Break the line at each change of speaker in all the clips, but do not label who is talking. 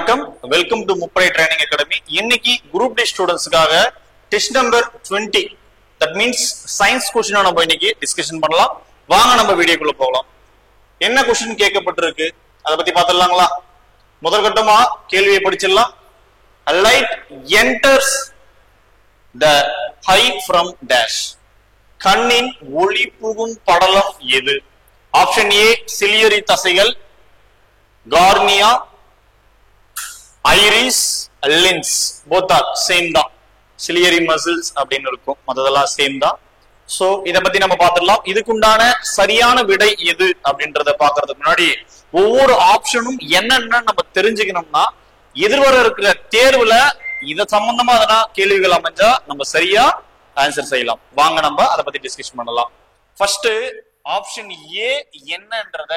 வணக்கம், welcome to முப்படை training academy. இன்னைக்கு குரூப் டி ஸ்டூடெண்ட்ஸ்க்காக test number 20, that means science கொஸ்டினா நம்ம இன்னைக்கு டிஸ்கஷன் பண்ணலாம். வாங்க நம்ம வீடியோக்குள்ள போகலாம். என்ன கொஸ்டின் கேட்கப்பட்டிருக்கு அதை பத்தி பார்த்துடலாங்களா? முதல் கட்டமா கேள்வியை படிச்சிடலாம். Light enters the eye from dash. கண்ணின் ஒளி புகும் படலம் எது? ஆப்ஷன் ஏ சிலியரி தசைகள், cornea, iris, lens. Both are same தான். சிலியரி மசில்ஸ் அப்படின்னு இருக்கும், மற்றதெல்லாம் சேம் தான். சோ இத பத்தி நம்ம பார்த்துடலாம். இதுக்குண்டான சரியான விடை எது அப்படின்றத பாக்குறதுக்கு முன்னாடி ஒவ்வொரு ஆப்ஷனும் என்னென்ன நம்ம தெரிஞ்சுக்கணும்னா, எதிர்வர இருக்கிற தேர்வுல இத சம்பந்தமா அதனா கேள்விகள் அமைஞ்சா நம்ம சரியா ஆன்சர் செய்யலாம். வாங்க நம்ம அதை பத்தி டிஸ்கஸ் பண்ணலாம். ஃபர்ஸ்ட் ஆப்ஷன் ஏ என்னன்றத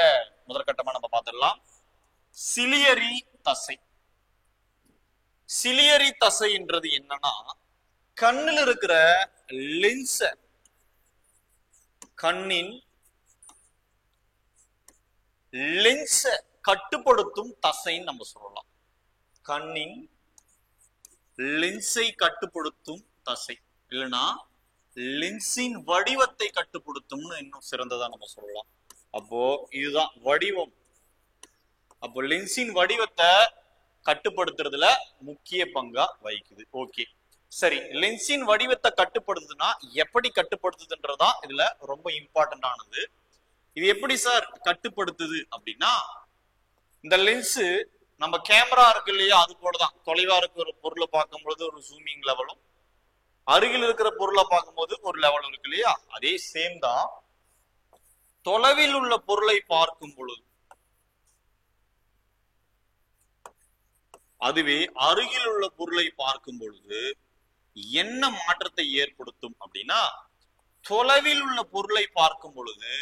முதற்கட்டமா நம்ம பார்த்துடலாம். சிலியரி தசை. சிலியரி தசைன்றது என்னன்னா, கண்ணில் இருக்கிற லென்ஸ், கண்ணின் லென்ஸ் கட்டுப்படுத்தும் தசைன்னு நம்ம சொல்லலாம். கண்ணின் லென்ஸை கட்டுப்படுத்தும் தசை, இல்லைன்னா லென்ஸின் வடிவத்தை கட்டுப்படுத்தும்னு இன்னும் சிறந்ததா நம்ம சொல்லலாம். அப்போ இதுதான் வடிவம். அப்போ லென்ஸின் வடிவத்தை கட்டுப்படுத்துறதுல முக்கிய பங்கா வகிக்குது. ஓகே, சரி. லென்ஸின் வடிவத்தை கட்டுப்படுத்துதுன்னா எப்படி கட்டுப்படுத்துதுன்றதா இதுல ரொம்ப இம்பார்ட்டன்ட் ஆனது. இது எப்படி சார் கட்டுப்படுத்துது அப்படின்னா, இந்த லென்ஸ் நம்ம கேமரா இருக்கு இல்லையா, அது போலதான். தொலைவா இருக்கிற ஒரு பொருளை பார்க்கும்போது ஒரு ஜூமிங் லெவலும், அருகில் இருக்கிற பொருளை பார்க்கும்போது ஒரு லெவலும் இருக்கு இல்லையா, அதே சேம் தான். தொலைவில் உள்ள பொருளை பார்க்கும் பொழுது, அதுவே அருகில் உள்ள பொருளை பார்க்கும் பொழுது என்ன மாற்றத்தை ஏற்படுத்தும் அப்படின்னா, தொலைவில் உள்ள பொருளை பார்க்கும் பொழுது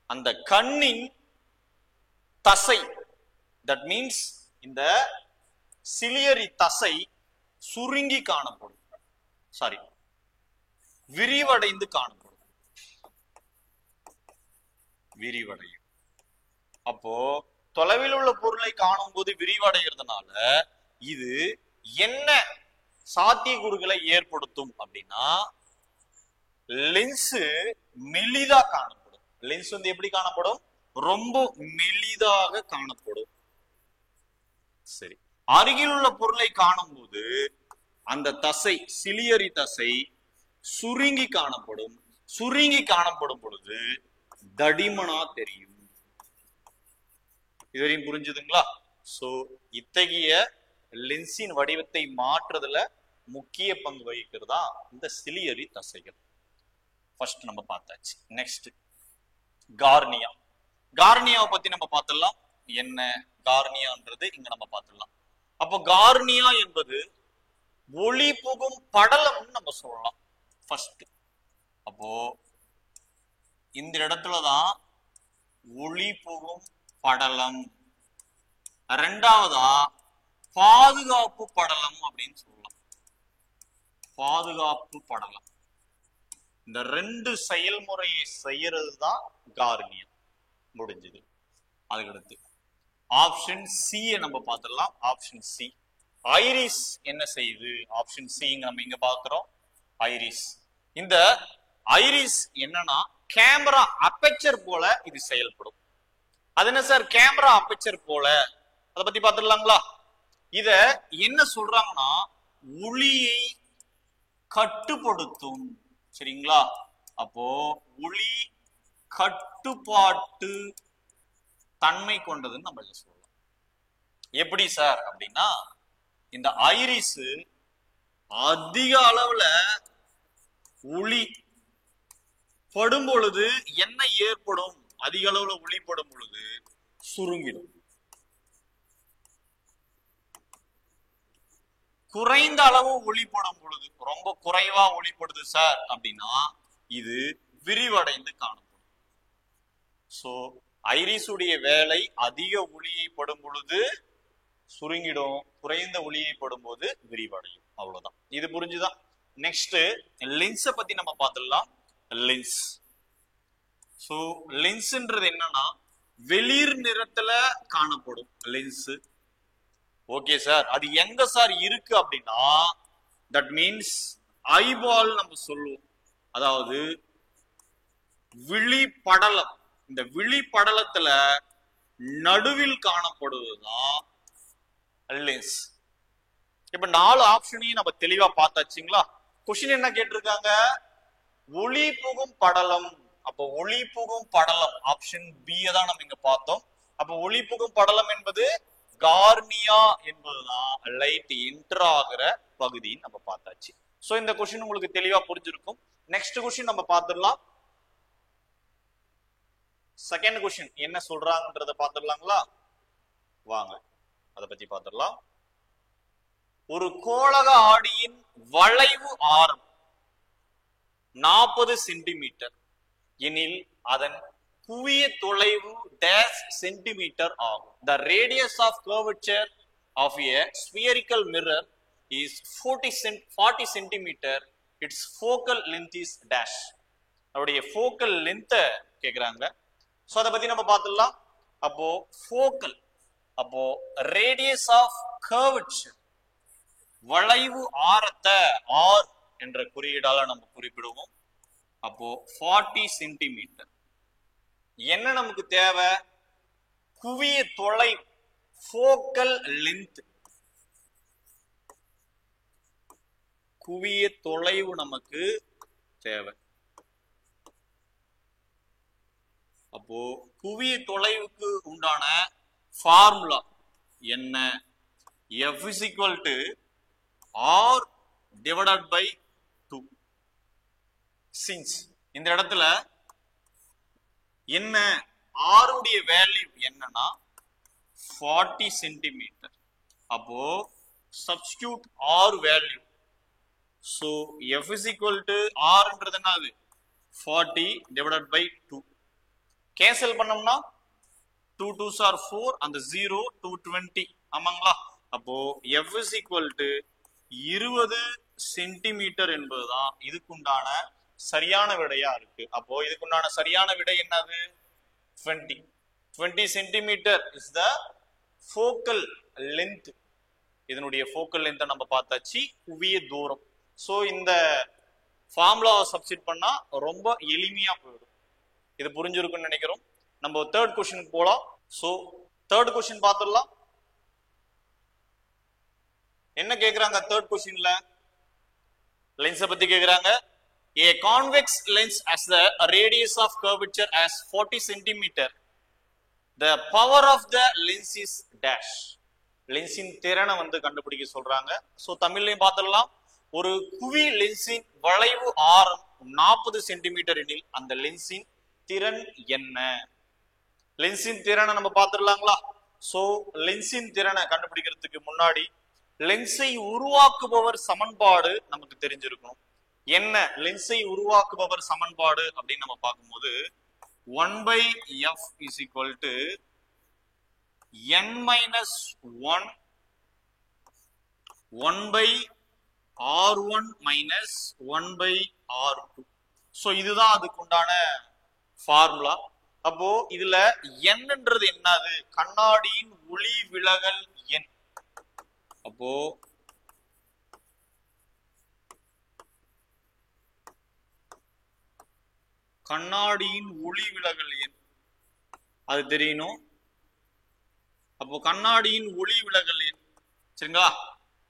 அந்த கண்ணின் தசை, தட் மீன்ஸ் இந்த சிலியரி தசை சுருங்கி காணப்படும், சாரி விரிவடைந்து காணப்படும், விரிவடையும். அப்போ தொலைவில் உள்ள பொருளை காணும் போது விரிவடைகிறதுனால இது என்ன சாத்தியக்கூறுகளை ஏற்படுத்தும் அப்படின்னா, லென்ஸ் மெலிதா காணப்படும். லென்ஸ் வந்து எப்படி காணப்படும்? ரொம்ப மெலிதாக காணப்படும். சரி, அருகில் உள்ள பொருளை காணும் போது அந்த தசை, சிலியரி தசை சுருங்கி காணப்படும். சுருங்கி காணப்படும் பொழுது தடிமனா தெரியும். இதுவரையும் புரிஞ்சுதுங்களா? சோ இத்தகைய லென்ஸின் வடிவத்தை மாற்றுறதுல முக்கிய பங்கு வகிக்கிறதா இந்த சிலியரி தசைகள். ஃபர்ஸ்ட் நம்ம பார்த்தாச்சு. Next cornea. கார்னியாவை பத்தி நம்ம பார்த்துடலாம். என்ன கார்னியான்றது இங்க நம்ம பார்த்துடலாம். அப்போ கார்னியா என்பது ஒளி புகும் படலம்னு நம்ம சொல்லலாம். ஃபர்ஸ்ட் அப்போ இந்த இடத்துலதான் ஒளி புகும் படலம். ரெண்டாவதா பாதுகாப்பு படலம் அப்படின்னு சொல்லலாம். பாதுகாப்பு படலம். இந்த ரெண்டு செயல்முறையை செய்யறது தான் கார்னியா. முடிஞ்சது. அதுக்கடுத்து ஆப்ஷன் சி நம்ம பார்த்துடலாம். ஆப்ஷன் சி ஐரிஸ் என்ன செய்யுது? ஆப்ஷன் சி நம்ம இங்க பார்க்கிறோம். ஐரிஸ். இந்த ஐரிஸ் என்னன்னா கேமரா அப்பேச்சர் போல இது செயல்படும். அது என்ன சார் கேமரா அப்பேச்சர் போல? அதை பத்தி பார்த்துடலாங்களா? இத என்ன சொல்றாங்கன்னா, ஒளியை கட்டுப்படுத்தும். சரிங்களா? அப்போ ஒளி கட்டுப்பாட்டு தன்மை கொண்டதுன்னு நம்ம சொல்லலாம். எப்படி சார் அப்படின்னா, இந்த ஐரிஸ் அதிக அளவுல ஒளி படும் பொழுது என்ன ஏற்படும்? அதிக அளவுல ஒளிப்படும் பொழுது சுருங்கிடும். குறைந்த அளவு ஒளிப்படும் பொழுது, ரொம்ப குறைவா ஒளிப்படுது சார் அப்படின்னா இது விரிவடைந்து காணப்படும். சோ ஐரிஸ் உடைய வேலை அதிக ஒளியை படும் பொழுது சுருங்கிடும், குறைந்த ஒளியை படும் போது விரிவடையும். அவ்வளவுதான். இது புரிஞ்சுதான். நெக்ஸ்ட் லென்ஸை பத்தி நம்ம பார்த்துடலாம். லென்ஸ். சோ லென்ஸ்ன்றது என்னன்னா வெளிர் நிறத்துல காணப்படும் லென்ஸ். ஓகே சார், அது எங்க சார் இருக்கு அப்படின்னா, தட் மீன்ஸ் ஐபால் நம்ம சொல்லுவோம். அதாவது விழி படலம். இந்த விழி படலத்துல நடுவில் காணப்படுவதுதான் லென்ஸ். இப்ப 4 ஆப்ஷனையும் நம்ம தெளிவா பார்த்தாச்சுங்களா? கொஸ்டின் என்ன கேட்டிருக்காங்க? ஒளி புகும் படலம். அப்போ ஒளி புகும் படலம் ஆப்ஷன் பி தான் நம்ம இங்க பார்த்தோம். அப்போ ஒளி புகும் படலம் என்பது கார்னியா என்பதுதான் லைட் என்டர் ஆகிற பகுதின்னு நம்ம பார்த்தாச்சு. சோ இந்த கொஸ்டின் உங்களுக்கு தெளிவா புரிஞ்சிருக்கும். நெக்ஸ்ட் கொஸ்டின் நம்ம பார்த்துடலாம். செகண்ட் கொஸ்டின் என்ன சொல்றாங்கன்றத பார்த்துடலாங்களா? வாங்க அதை பத்தி பார்த்துடலாம். ஒரு கோளக ஆடியின் வளைவு ஆரம் 40 சென்டிமீட்டர் எனில் அதன் குவிய தொலைவு டேஷ் சென்டிமீட்டர் ஆகும். The radius of curvature of a spherical mirror is 40 centimeter. Its focal length is dash. அவருடைய focal length கேக்குறாங்க. சோ அத பத்தி நம்ம பார்த்துடலாம். அப்போ focal, அப்போ radius of curvature, வளைவு ஆரத்தை R என்ற குறியீடால நம்ம குறிப்பிடுவோம். அப்போ 40 சென்டிமீட்டர். என்ன நமக்கு தேவை? குவிய தொலைவு, ஃபோக்கல் லென்த். குவிய தொலைவு நமக்கு தேவை. அப்போ குவிய தொலைவுக்கு உண்டான ஃபார்முலா என்ன? F is equal to R divided by 2. Since இந்த இடத்துல என்ன R உடைய வேல்யூ என்னன்னா 40 சென்டிமீட்டர். அப்போ substitute R value. So F is equal to R ன்றது என்னது? 40 divided by 2. கேன்சல் பண்ணோம்னா 2 2s are 4, அந்த 0 220 ஆமாங்களா? அப்போ F is equal to 20 centimetre என்பதுதான் இதுக்குண்டான சரியான விடையா இருக்கு. அப்போ இதுக்குண்டான சரியான விடை என்னது? 20 centimetre is the focal length. இதனுடைய ஃபோக்கல் லென்த் நம்ம பார்த்தாச்சு, குவிய தூரம். சோ இந்த ஃபார்முலாவை சப்ஸ்டிட் பண்ணா ரொம்ப எளிமையா போயிடும். இது புரிஞ்சிருக்கும்னு நினைக்கிறோம். நம்ம தேர்ட் क्वेश्चन போலாம். சோ தேர்ட் क्वेश्चन பார்த்துடலாம். என்ன கேக்குறாங்க தேர்ட் क्वेश्चनல? லென்ஸை பத்தி கேக்குறாங்க. A convex lens has the radius of curvature as 40 centimeter. The power of the lens is dash. லென்ஸின் திறனை வந்து கண்டுபிடிக்க சொல்றாங்க. சோ தமிழ்லயும் பார்த்துடலாம். ஒரு குவி லென்ஸின் வளைவு ஆரம் 40 சென்டிமீட்டர் எனில் அந்த லென்ஸின் திறன் என்ன? லென்ஸின் திறனை நம்ம பார்த்துடலாங்களா? சோ லென்ஸின் திறனை கண்டுபிடிக்கிறதுக்கு முன்னாடி லென்ஸை உருவாக்குபவர் சமன்பாடு நமக்கு தெரிஞ்சிருக்கணும். என்ன லென்ஸை உருவாக்குபவர் சமன்பாடு அப்படின்னு நம்ம பார்க்கும்போது 1/f is equal to n minus 1 1/r1 minus 1/r2. So இதுதான் அதுக்குண்டான ஃபார்முலா. அப்போ இதுல என்னன்றது என்னது? கண்ணாடியின் ஒளி விலகல் எண். அப்போ கண்ணாடியின் ஒளி விலகல் எண் அது தெரியணும். அப்போ கண்ணாடியின் ஒளி விலகல் எண் சரிங்களா?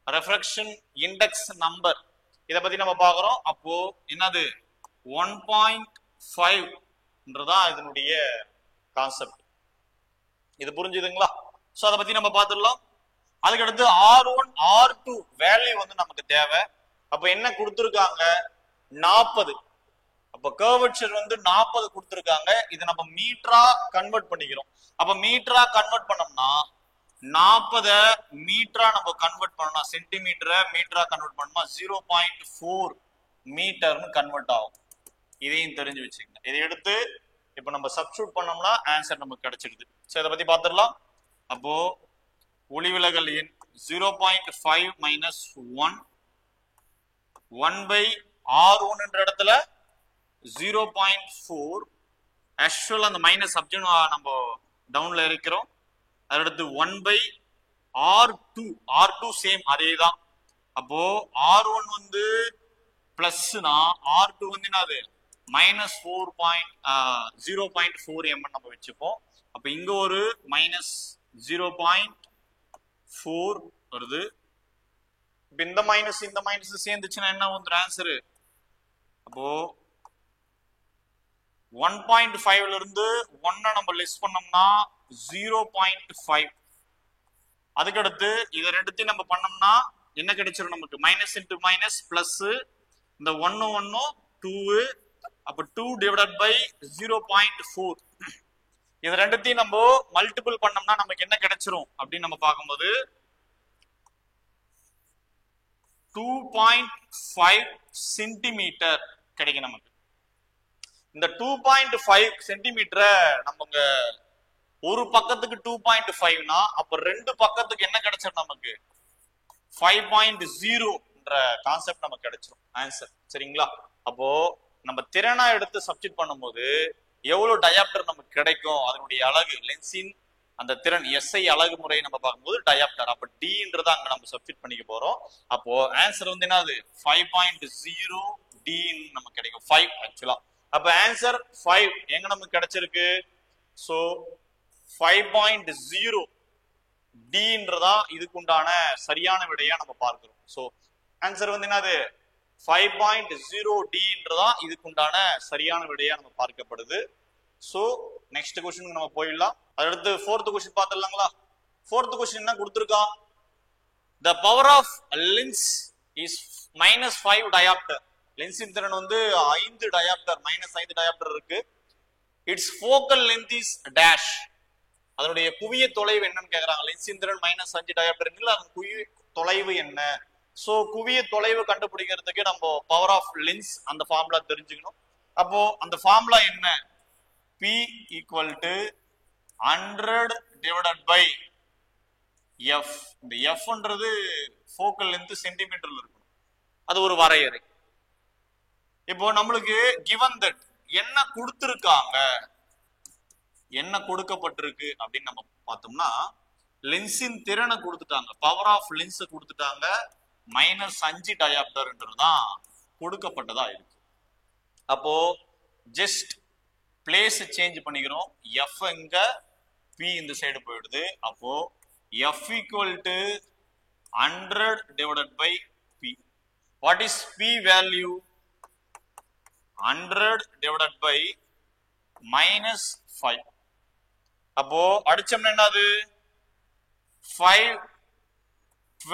ரெஃப்ராக்ஷன் இண்டெக்ஸ் நம்பர் இத பத்தி நம்ம பார்க்கிறோம். அப்போ என்னது? 1.5 இதனுடைய கான்செப்ட். இது புரிஞ்சுதுங்களா? சோ அத பத்தி நம்ம பார்த்துடலாம். அதுக்கு அடுத்து R1 R2 வேல்யூ வந்து நமக்கு தேவை. அப்ப என்ன கொடுத்திருக்காங்க? 40. அப்ப கர்வச்சர் வந்து 40 கொடுத்திருக்காங்க. இதை நம்ம மீட்டரா கன்வெர்ட் பண்ணிக்கிறோம். அப்ப மீட்டரா கன்வெர்ட் பண்ணோம்னா 40 மீட்டரா நம்ம கன்வெர்ட் பண்ணோம்னா சென்டிமீட்டரை மீட்டரா கன்வெர்ட் பண்ணோம்னா 0.4 மீட்டர்னு கன்வெர்ட் ஆகும். இதையும் தெரிஞ்சு வச்சுக்கங்க. இதை எடுத்து இப்ப நம்ம சப்ஸ்டிட்யூட் பண்ணோம்னா ஆன்சர் நமக்கு கிடைச்சிடுது. சோ இதை பத்தி பார்த்துடலாம். அப்போ ஒளி விலகல் எண் 0.5 minus 1 1/r1 என்ற இடத்துல 0.4. ஆக்சுவலா அந்த மைனஸ் சப்ஜெக்ட் நம்ம டவுன்ல இருக்கிறோம். அடுத்து 1/r2 R2 R2 சேம் அதேதான். அப்போ R1 வந்து பிளஸ்னா R2 வந்து என்னது மைனஸ் 0.4 mm நம்ம வச்சுப்போம். அப்ப இங்க ஒரு மைனஸ் 0.4 வருது. இந்த மைனஸ் சேர்ந்துச்சுன்னா என்ன வந்து ஆன்சரு? அப்போ 1.5ல இருந்து 1 நம்ம லெஸ் பண்ணோம்னா 0.5. அதுக்கடுத்து இதை ரெண்டுத்தையும் நம்ம பண்ணோம்னா என்ன கிடைச்சிரும் நமக்கு? மைனஸ் இன்டு மைனஸ் பிளஸ், இந்த 1 1 2, அப்ப 2 டிவைடட் பை 0.4. இது ரெண்டுத்தையும் நம்ம மல்டிபிள் பண்ணோம்னா நமக்கு என்ன கிடைச்சிரும் அப்படின்னு நம்ம பார்க்கும்போது 2.5 சென்டிமீட்டர் கிடைக்கும் நமக்கு. இந்த 2.5 சென்டிமீட்டரை நம்ம ஒரு பக்கத்துக்கு 2.5னா அப்ப ரெண்டு பக்கத்துக்கு என்ன கிடைச்சிரும் நமக்கு? 5.0 என்ற கான்செப்ட் நமக்கு கிடைச்சிரும் ஆன்சர். சரிங்களா? அப்போ நம்ம திறனா எடுத்து சப்ஸ்டிட் பண்ணும்போது எவ்வளவு டயாப்டர் நமக்கு கிடைக்கும், அதனுடைய அலகு லென்ஸின் அந்த திறன் எஸ்ஐ அலகு முறையை நம்ம பார்க்கும்போது டயாப்டர். அப்ப டின்றத அங்க நம்ம சப்ஸ்டிட் பண்ணிக்க போறோம். அப்போ ஆன்சர் வந்து என்னது? 5.0 டி நமக்கு கிடைக்கும். 5 ஆக்சுவலா. அப்ப ஆன்சர் 5 எங்க நமக்கு கிடைச்சிருக்கு? சோ 5.0 டின்றதா இதுக்கு உண்டான சரியான விடையா நம்ம பார்க்கிறோம். சோ ஆன்சர் வந்து என்னது? 5.0 டின்றதா இதுக்கு உண்டான சரியான விடையா நம்ம பார்க்கப்படுது. சோ நெக்ஸ்ட் क्वेश्चन நம்ம போயிடலாம். அடுத்து 4th क्वेश्चन பார்த்துடலாங்களா? 4th क्वेश्चन என்ன கொடுத்திருக்கா? the power of lens is -5 diopter. லென்ஸின் திறன் வந்து 5 டயாப்டர், -5 டயாப்டர் இருக்கு. its focal length is dash. அதனுடைய குவிய தொலைவு என்னன்னு கேக்குறாங்க. லென்ஸின் திறன் -5 டயாப்டர் இருக்குல்ல, அது குவிய தொலைவு என்ன? சோ குவிய தொலைவு கண்டுபிடிக்கிறதுக்கு நம்ம பவர் ஆஃப் லென்ஸ் அந்த ஃபார்முலா தெரிஞ்சுக்கணும். அப்போ அந்த ஃபார்முலா என்ன? P equal to 100 divided by F. இந்த Fன்றது focal length சென்டிமீட்டர்ல இருக்கும். அது ஒரு வரையறை. இப்போ நம்மளுக்கு given that என்ன கொடுத்திருக்காங்க, என்ன கொடுக்கப்பட்டிருக்கு அப்படின்னு நம்ம பார்த்தோம்னா லென்ஸின் திறனை கொடுத்துட்டாங்க, பவர் ஆஃப் லென்ஸ் கொடுத்துட்டாங்க, -5 டயாப்டர்ன்றதுதான் கொடுக்கப்பட்டதா இருக்கு. அப்போ ஜஸ்ட் பிளேஸ் சேஞ்ச் பண்ணிக்கிறோம். F எங்க, P இந்த சைடு போயிடுது. அப்போ F equal to 100 divided by P. What is P value? 100 divided by -5. அப்போ அடிச்சோம்னா என்னது? 5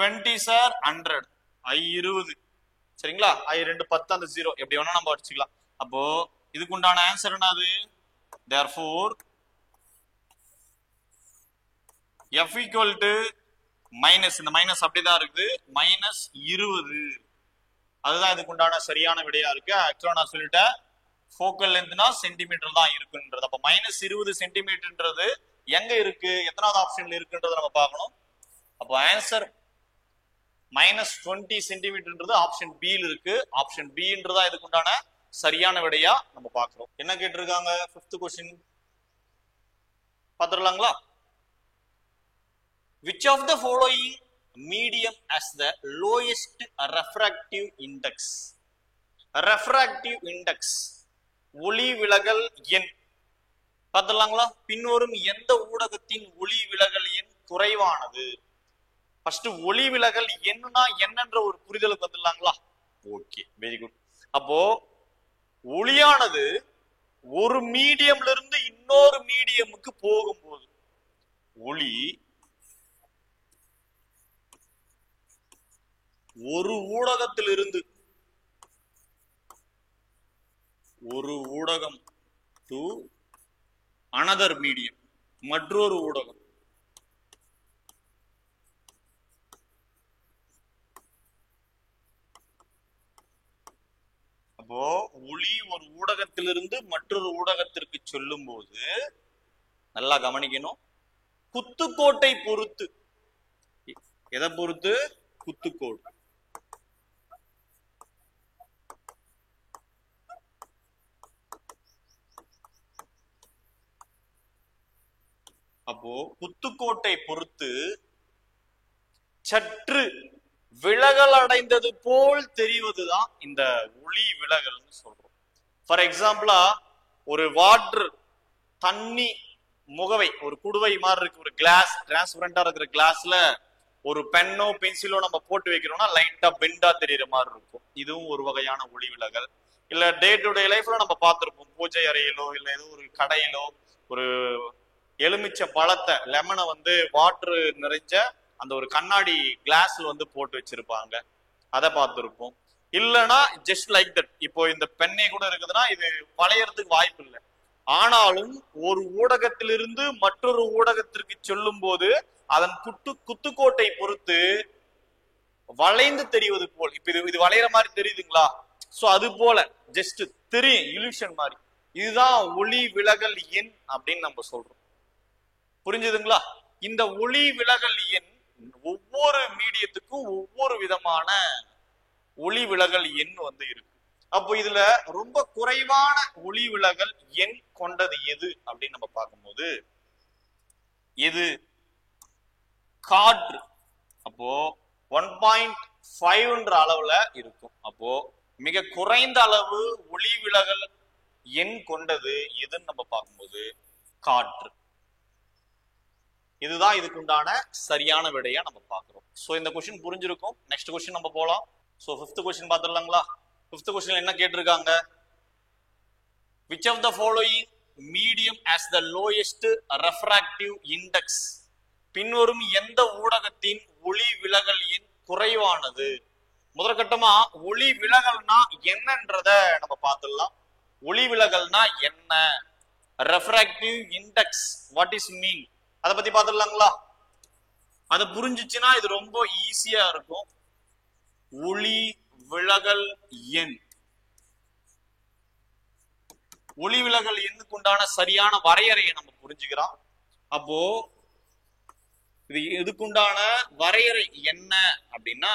20 சார் 100 20. சரிங்களா? 2 10 அந்த 0 எப்படி வேணா நம்ம அடிச்சுக்கலாம். அப்போ இதுக்கு உண்டான ஆன்சர் என்னது? therefore F equal to minus, இந்த மைனஸ் அப்படிதான் இருக்குது, -20. அதுதான் இதுக்கு உண்டான சரியான விடையா இருக்கு. ஆக்சுவலா நான் சொல்லிட்டேன் ஃபோக்கல் லென்த்னா சென்டிமீட்டர் தான் இருக்குன்றது. அப்ப -20 சென்டிமீட்டர்ன்றது எங்க இருக்கு, எத்தனாவது ஆப்ஷன்ல இருக்குன்றத நம்ம பார்க்கணும். அப்போ ஆன்சர் -20 சென்டிமீட்டர்ன்றது ஆப்ஷன் B ல இருக்கு. ஆப்ஷன் B ன்றதா இதுக்கு உண்டான சரியான விடையா நம்ம பார்க்கிறோம். என்ன கேட்டிருக்காங்க? 5th क्वेश्चन பாத்துறலாங்களா? Which of the following medium has the lowest refractive index? refractive index ஒளி விலகல் எண் பாத்துடலாங்களா? பின்வரும் எந்த ஊடகத்தின் ஒளி விலகல் எண் குறைவானது? ஃபர்ஸ்ட் ஒளி விலகல் எண்ணுனா என்னன்ற ஒரு புரிதலுக்கு வந்துடலாங்களா? Okay, very good. அப்போ ஒளியானது ஒரு மீடியம்ல இருந்து இன்னொரு மீடியமுக்கு போகும்போது, ஒளி ஒரு ஊடகத்திலிருந்து ஒரு ஊடகம் டு another மீடியம், மற்றொரு ஊடகம், அப்போ ஒளி ஒரு ஊடகத்திலிருந்து மற்றொரு ஊடகத்திற்கு சொல்லும் போது நல்லா கவனிக்கணும், குத்துக்கோட்டை பொறுத்து. எதை பொறுத்து? குத்துக்கோடு. அப்போ குத்துக்கோட்டை பொறுத்து சற்று விலகல் அடைந்தது போல் தெரிவதுதான் இந்த ஒளி விலகல்னு சொல்றோம். ஃபார் எக்ஸாம்பிளா ஒரு வாட்டர் தண்ணி முகவை ஒரு குடுவை மாதிரி இருக்கு, ஒரு கிளாஸ் டிரான்ஸ்பரண்டா இருக்கிற கிளாஸ்ல ஒரு பென்னோ பென்சிலோ நம்ம போட்டு வைக்கிறோம்னா லைட்டா பெண்டா தெரியற மாதிரி இருக்கும். இதுவும் ஒரு வகையான ஒளி விலகல். இல்ல டே டு டே லைஃப்ல நம்ம பார்த்திருப்போம், பூஜை அறையிலோ இல்ல ஏதோ ஒரு கடையிலோ ஒரு எலுமிச்சை பழத்தை லெமனை வாட்டர் நிறைஞ்ச அந்த ஒரு கண்ணாடி கிளாஸ்ல போட்டு வச்சிருப்பாங்க, அதை பார்த்திருப்போம். இல்லைன்னா ஜஸ்ட் லைக் தட், இப்போ இந்த பெண்ணை கூட இருக்குதுன்னா இது வளையறதுக்கு வாய்ப்பு இல்லை. ஆனாலும் ஒரு ஊடகத்திலிருந்து மற்றொரு ஊடகத்திற்கு சொல்லும் போது அதன் குத்துக்கோட்டை பொறுத்து வளைந்து தெரிவது போல், இப்ப இது வளையற மாதிரி தெரியுதுங்களா? சோ அது போல ஜஸ்ட் தெரியும், இல்யூஷன் மாதிரி. இதுதான் ஒளி விலகல் எண் அப்படின்னு நம்ம சொல்றோம். புரிஞ்சுதுங்களா? இந்த ஒளி விலகல் எண் ஒவ்வொரு மீடியத்துக்கும் ஒவ்வொரு விதமான ஒளி விலகல் எண் இருக்கு. அப்போ இதுல ரொம்ப குறைவான ஒளி விலகல் எண் கொண்டது எது அப்படின்னு நம்ம பார்க்கும்போது எது? காற்று. அப்போ 1.5 அளவுல இருக்கும். அப்போ மிக குறைந்த அளவு ஒளி விலகல் எண் கொண்டது எதுன்னு நம்ம பார்க்கும்போது காற்று. இதுதான் இதுக்குண்டான சரியான விடையா நம்ம பார்க்கிறோம். சோ இந்த கொஸ்டின் புரிஞ்சிருக்கும். நெக்ஸ்ட் கொஸ்டின் நம்ம போலாம். So 5th question பார்த்துடலாங்களா? 5th கொஸ்டின்ல என்ன கேட்டிருக்காங்க? which of the following medium has the lowest refractive index? பின்வரும் எந்த ஊடகத்தின் ஒளி விலகல் எண் குறைவானது? முதற்கட்டமா ஒளி விலகல்னா என்னன்றத நம்ம பார்த்துடலாம். ஒளி விலகல்னா என்ன? Refractive index what is mean? அதை பத்தி பார்த்துடலாங்களா? அதை புரிஞ்சிச்சுன்னா இது ரொம்ப ஈஸியா இருக்கும். ஒளி விலகல் எண், ஒளி விலகல் எண்ணுக்கு உண்டான சரியான வரையறையை நம்ம புரிஞ்சுக்கிறோம். அப்போ இது இதுக்குண்டான வரையறை என்ன அப்படின்னா,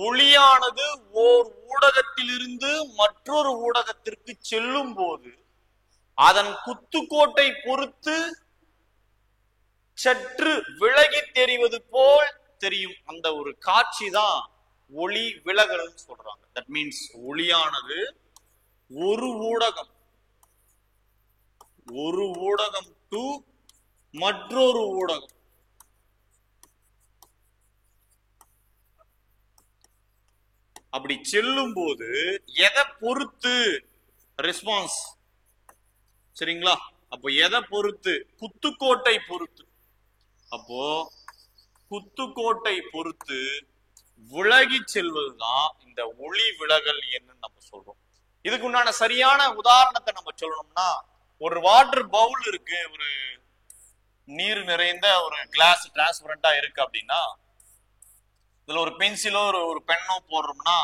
ஒளியானது ஓர் ஊடகத்திலிருந்து மற்றொரு ஊடகத்திற்கு செல்லும் போது அதன் குத்துக்கோட்டை பொறுத்து சற்று விலகி தெரிவது போல் தெரியும் அந்த ஒரு காட்சி தான் ஒளி விலகல் சொல்றாங்க. தட் மீன்ஸ் ஒளியானது ஒரு ஊடகம் டு மற்றொரு ஊடகம் அப்படி செல்லும் போது எதை பொறுத்து ரெஸ்பான்ஸ், சரிங்களா? அப்போ எதை பொறுத்து? குத்துக்கோட்டை பொறுத்து. அப்போ குத்துக்கோட்டை பொறுத்து விலகி செல்வதுதான் இந்த ஒளி விலகல் எண்ணு நம்ம சொல்றோம். இதுக்கு உண்டான சரியான உதாரணத்தை நம்ம சொல்லணும்னா, ஒரு வாட்டர் பவுல் இருக்கு, ஒரு நீர் நிறைந்த ஒரு கிளாஸ் டிரான்ஸ்பரண்டா இருக்கு அப்படின்னா, இதுல ஒரு பென்சிலோ ஒரு பென்னோ போடுறோம்னா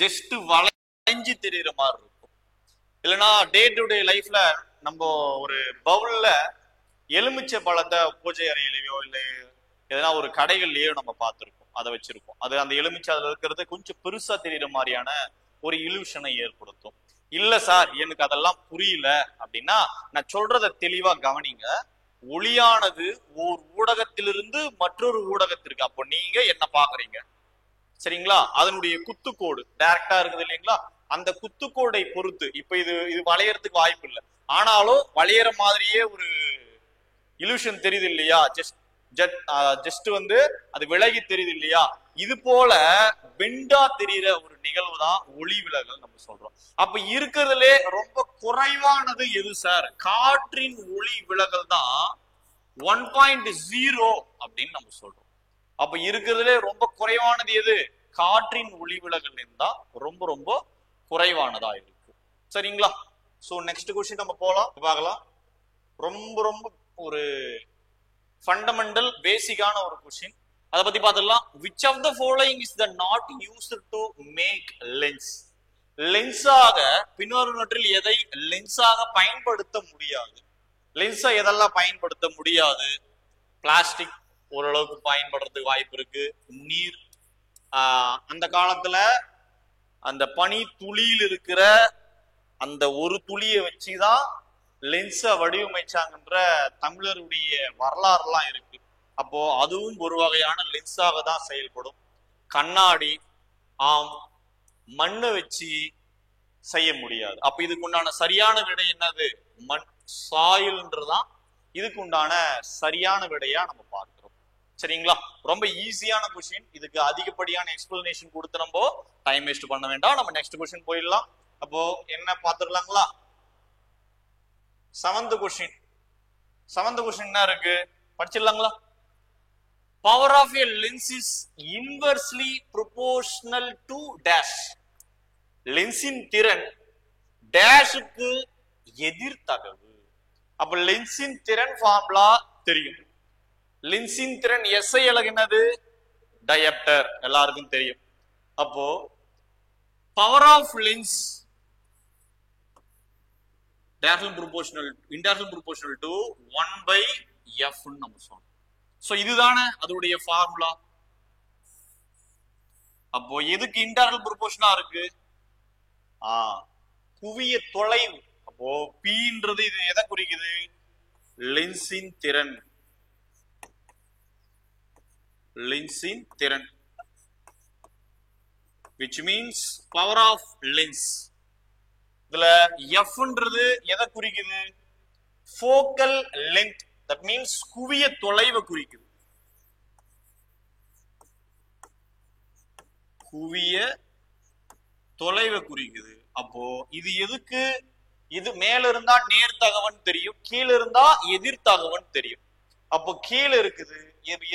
ஜஸ்ட் வளைஞ்சு தெரியுற மாதிரி இருக்கும். இல்லைன்னா டே டு டே லைஃப்ல நம்ம ஒரு பவுல்ல எலுமிச்சை பழத்தை பூஜை அறையிலையோ இல்லை எதனா ஒரு கடைகள்லயோ நம்ம பார்த்துருக்கோம், அதை வச்சிருக்கோம். அது அந்த எலுமிச்சை அதுல இருக்கிறது கொஞ்சம் பெருசா தெரியுற மாதிரியான ஒரு இல்யூஷனை ஏற்படுத்தும். இல்ல சார் எனக்கு அதெல்லாம் புரியல அப்படின்னா நான் சொல்றதை தெளிவா கவனிங்க. ஒளியானது ஓர் ஊடகத்திலிருந்து மற்றொரு ஊடகத்திற்கு, அப்போ நீங்க என்ன பாக்குறீங்க, சரிங்களா? அதனுடைய குத்துக்கோடு டைரக்டா இருக்குது இல்லைங்களா? அந்த குத்துக்கோடை பொறுத்து இப்ப இது வளையறதுக்கு வாய்ப்பு இல்லை, ஆனாலும் வளையற மாதிரியே ஒரு இல்யூஷன் தெரியுது இல்லையா? ஜஸ்ட் அது விலகி தெரியுது இல்லையா? இது போல பெண்டா தெரிகிற ஒரு நிகழ்வு தான் ஒளி விலகல் நம்ம சொல்றோம். அப்ப இருக்கிறதுலே ரொம்ப குறைவானது எது சார்? காற்றின் ஒளி விலகல் தான் 1.0 அப்படின்னு நம்ம சொல்றோம். அப்ப இருக்கிறதுலே ரொம்ப குறைவானது எது? காற்றின் ஒளி விலகல் தான் ரொம்ப ரொம்ப குறைவானதா இருக்கு, சரிங்களா? சோ நெக்ஸ்ட் क्वेश्चन நம்ம போலாம், பார்க்கலாம். ரொம்ப ரொம்ப ஒரு ஃபண்டமெண்டல் பேசிக்கான ஒரு क्वेश्चन, அதை பத்தி பார்த்துடலாம். which of the following is the not used to make lens? லென்ஸாக பின்வருவற்றில் எதை லென்ஸாக பயன்படுத்த முடியாது? லென்ஸை எதெல்லாம் பயன்படுத்த முடியாது? பிளாஸ்டிக் ஓரளவுக்கு பயன்படுறதுக்கு வாய்ப்பு இருக்கு. நீர், அந்த காலத்துல அந்த பனி துளியில் இருக்கிற அந்த ஒரு துளியை வச்சுதான் லென்ஸை வடிவமைச்சாங்கன்ற தமிழருடைய வரலாறுலாம் இருக்கு. அப்போ அதுவும் ஒரு வகையான லென்ஸாக தான் செயல்படும். கண்ணாடி ஆம், மண்ணை வச்சு செய்ய முடியாது. அப்ப இதுக்கு உண்டான சரியான விடை என்னது? மண், சாயில்ன்றதான் இதுக்கு உண்டான சரியான விடையா நம்ம பார்க்கிறோம். சரிங்களா? ரொம்ப ஈஸியான கொஸ்டின். இதுக்கு அதிகப்படியான எக்ஸ்பிளனேஷன் கொடுத்து நம்ம டைம் வேஸ்ட் பண்ண வேண்டாம். நம்ம நெக்ஸ்ட் கொஸ்டின் போயிடலாம். அப்போ என்ன பார்த்துடலாங்களா? Seventh question. செவன்த் கொஸ்டின் என்ன இருக்கு படிச்சிடலாங்களா? Power of a lens is inversely proportional to dash. லென்ஸின் திறன் டேஷுக்கு எதிர்த்தகவு. அப்ப லென்ஸின் திறன் ஃபார்முலா தெரியும். லென்ஸின் திறன் SI அலகு என்னது? டயப்டர், எல்லாருக்கும் தெரியும். அப்போ power of lens inversely proportional to 1/f நம்ம சொன்னோம். சோ இதுதானே அதோடைய ஃபார்முலா. அப்போ எதுக்கு இன்டர்னல் ப்ரொபோர்ஷனா இருக்கு? குவிய தொலைவு. அப்போ Pன்றது இது எதை குறிக்குது? லென்ஸின் திறன். லென்ஸின் திறன் which means power of lens. இதுல Fன்றது எதை குறிக்குது? Focal length. that means குவிய தொலைவை குறிக்குது. குவிய தொலைவை குறிக்குது. அப்போ இது எதுக்கு? இது மேல இருந்தா நேர்த்தகவன் தெரியும், கீழே இருந்தா எதிர்த்தகவன் தெரியும். அப்போ கீழே இருக்குது,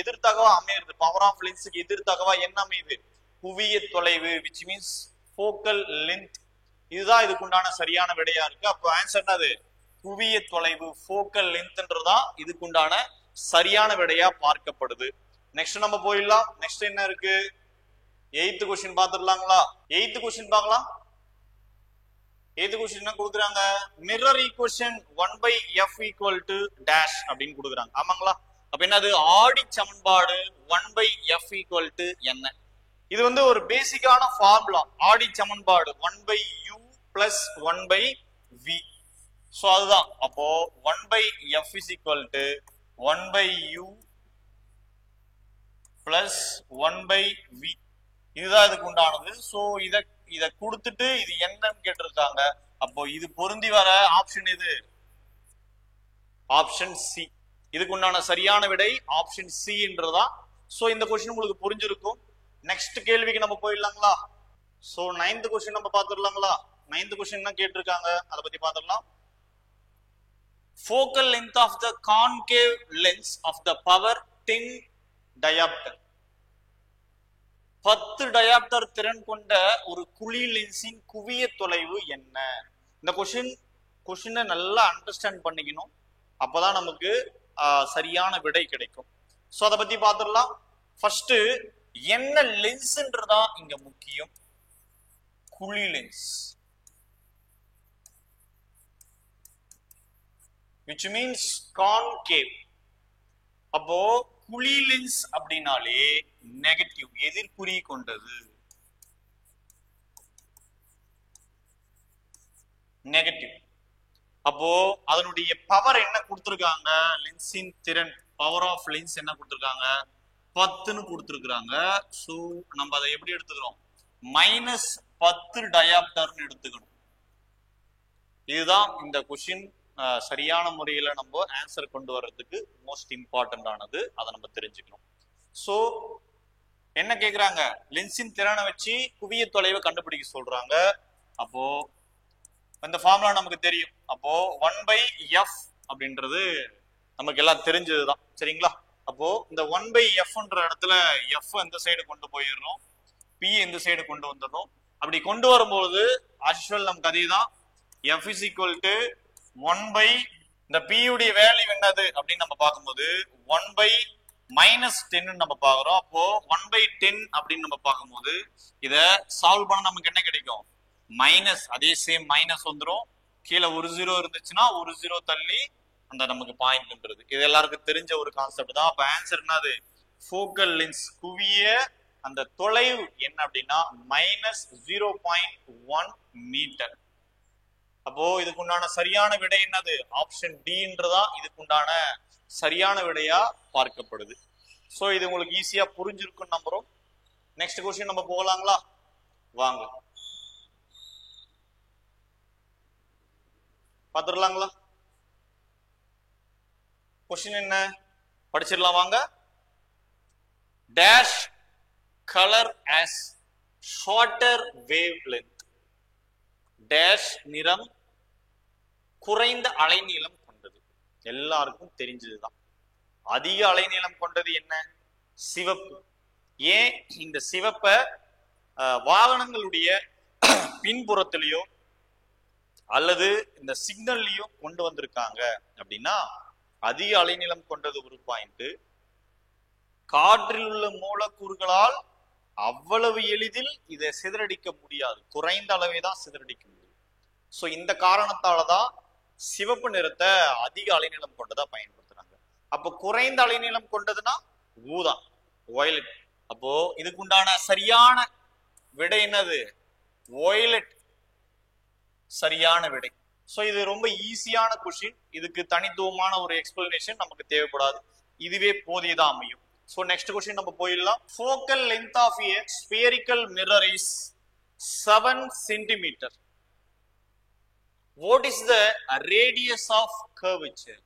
எதிர்த்தகவா அமையுது. பவர் ஆஃப் லென்ஸுக்கு எதிர்த்தகவா என்ன அமையுது? குவிய தொலைவு which means ஃபோக்கல் லென்த். இதுதான் இதுக்குண்டான சரியான விடையா இருக்கு. அப்போ ஆன்சர் என்னது? குவிய தொலைவு, ஃபோக்கல் லென்த்ன்றதா இதுக்குண்டான சரியான விடையா பார்க்கப்படுது. நெக்ஸ்ட் நம்ம போயிடலாம். நெக்ஸ்ட் என்ன இருக்கு? எய்த் கொஸ்டின் பாத்துடலாங்களா? எய்த் கொஸ்டின் பார்க்கலாம். எய்த் கொஸ்டின் என்ன கொடுக்குறாங்க? மிரர் ஈக்குவேஷன் 1/f = dash அப்படின்னு கொடுக்குறாங்க. ஆமாங்களா? அப்ப என்னது? ஆடி சமன்பாடு 1/f = என்ன? இது வந்து ஒரு பேசிக்கான ஃபார்முலா. ஆடி சமன்பாடு 1/u + 1/v. சோ அதுதான். அப்போ 1/f = 1/u + 1/v. இதுதான் இதுக்கு உண்டானது. சோ இத கொடுத்துட்டு இது என்னன்னு கேட்டிருக்காங்க. அப்போ இது பொருந்தி வர ஆப்ஷன் எது? Option C. இதுக்கு உண்டான சரியான விடை ஆப்ஷன் சின்றதா. சோ இந்த கொஸ்டின் உங்களுக்கு புரிஞ்சிருக்கும். நெக்ஸ்ட் கேள்விக்கு நம்ம போயிடலாங்களா? சோ 9th கொஸ்டின் நம்ம பாத்துடலாங்களா? 9th கொஸ்டின் என்ன கேட்டிருக்காங்க அதை பத்தி பாத்துடலாம். Focal length of the concave lens of the power 10 diopter. 10 dioptre திறன் கொண்ட ஒரு குழி லென்ஸின் குவிய தொலைவு என்ன? இந்த கொஸ்டினை நல்லா அண்டர்ஸ்டாண்ட் பண்ணிக்கணும். அப்பதான் நமக்கு சரியான விடை கிடைக்கும். சோ அதை பத்தி பாத்துடலாம். ஃபர்ஸ்ட் என்ன லென்ஸ்ன்றதா இங்க முக்கியம். குழி லென்ஸ் which means concave. அப்போ குழி லென்ஸ் அப்படின்னாலே நெகட்டிவ், எதிர்குறி கொண்டது. நெகட்டிவ். அப்போ அதனுடைய பவர் என்ன கொடுத்திருக்காங்க? லென்ஸின் திறன், பவர் ஆஃப் லென்ஸ் என்ன கொடுத்திருக்காங்க? 10ன்னு கொடுத்திருக்காங்க. சோ நம்ம அதை எப்படி எடுத்துக்கிறோம்? -10 டயாப்டர்னு எடுத்துக்கணும். இதுதான் இந்த கொஸ்டின் சரியான முறையில நம்ம ஆன்சர் கொண்டு வர்றதுக்கு மோஸ்ட் இம்பார்ட்டன்ட் ஆனது. அதை நம்ம தெரிஞ்சுக்கணும். சோ என்ன கேக்குறாங்க? லென்ஸின் திறனை வச்சு குவிய தொலைவை கண்டுபிடிக்க சொல்றாங்க. அப்போ இந்த ஃபார்முலா நமக்கு தெரியும். அப்போ 1/f அப்படின்றது நமக்கு எல்லாம் தெரிஞ்சதுதான். சரிங்களா? அப்போ இந்த 1/fன்ற இடத்துல f இந்த சைடு கொண்டு போயிடணும், p இந்த சைடு கொண்டு வந்துடணும். அப்படி கொண்டு வரும்போது ஆக்சுவல் நமக்கு அதே தான். f = 1/ இந்த p உடைய வேல்யூ என்னது அப்படின்னு நம்ம பார்க்கும்போது 1/-10 நம்ம பாக்குறோம். அப்போ 1/10 அப்படின்னு நம்ம பார்க்கும்போது இத சால்வ் பண்ண நமக்கு என்ன கிடைக்கும்? மைனஸ், அதே சேம் மைனஸ் வந்துடும். கீழே ஒரு 0 இருந்துச்சுன்னா ஒரு 0 தள்ளி அந்த நமக்கு பாயிண்ட்ன்றது. இது எல்லாருக்கும் தெரிஞ்ச ஒரு கான்செப்ட் தான். அப்ப ஆன்சர் என்னது? ஃபோக்கல் லென்ஸ் குவிய அந்த தொலைவு என்ன அப்படின்னா -0.1 மீட்டர். அப்போ இதுக்கு உண்டான சரியான விடை என்னது? ஆப்ஷன் டின்றதா இதுக்கு உண்டான சரியான விடையா பார்க்கப்படுது. சோ இது உங்களுக்கு ஈஸியா புரிஞ்சிருக்கும் நம்புறோம். நெக்ஸ்ட் क्वेश्चन நம்ம போகலாங்களா? வாங்க பாத்துடலாங்களா? क्वेश्चन என்ன படிச்சிடலாம் வாங்க. dash color as shorter wavelength dash நிறம் குறைந்த அலைநீளம் கொண்டது. எல்லாருக்கும் தெரிஞ்சதுதான். அதிக அலைநீளம் கொண்டது என்ன? சிவப்பு. ஏன் இந்த சிவப்பை வாகனங்களுடைய பின்புறத்திலேயோ அல்லது இந்த சிக்னல்லையோ கொண்டு வந்திருக்காங்க அப்படின்னா அதிக அலைநீளம் கொண்டது ஒரு பாயிண்ட். காற்றில் உள்ள மூலக்கூறுகளால் அவ்வளவு எளிதில் இதை சிதறடிக்க முடியாது, குறைந்த அளவே தான் சிதறடிக்க முடியும். சோ இந்த காரணத்தாலதான் சிவப்பு நிறத்தை அதிக அலைநீளம் கொண்டதா பயன்படுத்துறாங்க. அப்போ குறைந்த அலைநீளம் கொண்டதுன்னா ஊதா, வயலட். அப்போ இதுக்கு உண்டான சரியான விடை என்னது? வயலட் சரியான விடை. சோ இது ரொம்ப ஈஸியான क्वेश्चन. இதுக்கு தனித்துவமான ஒரு எக்ஸ்பிளனேஷன் நமக்கு தேவைப்படாது, இதுவே போதியதா அமையும். சோ நெக்ஸ்ட் क्वेश्चन நம்ம போயிடலாம். focal length of a spherical mirror is 7 cm. What is the radius of curvature?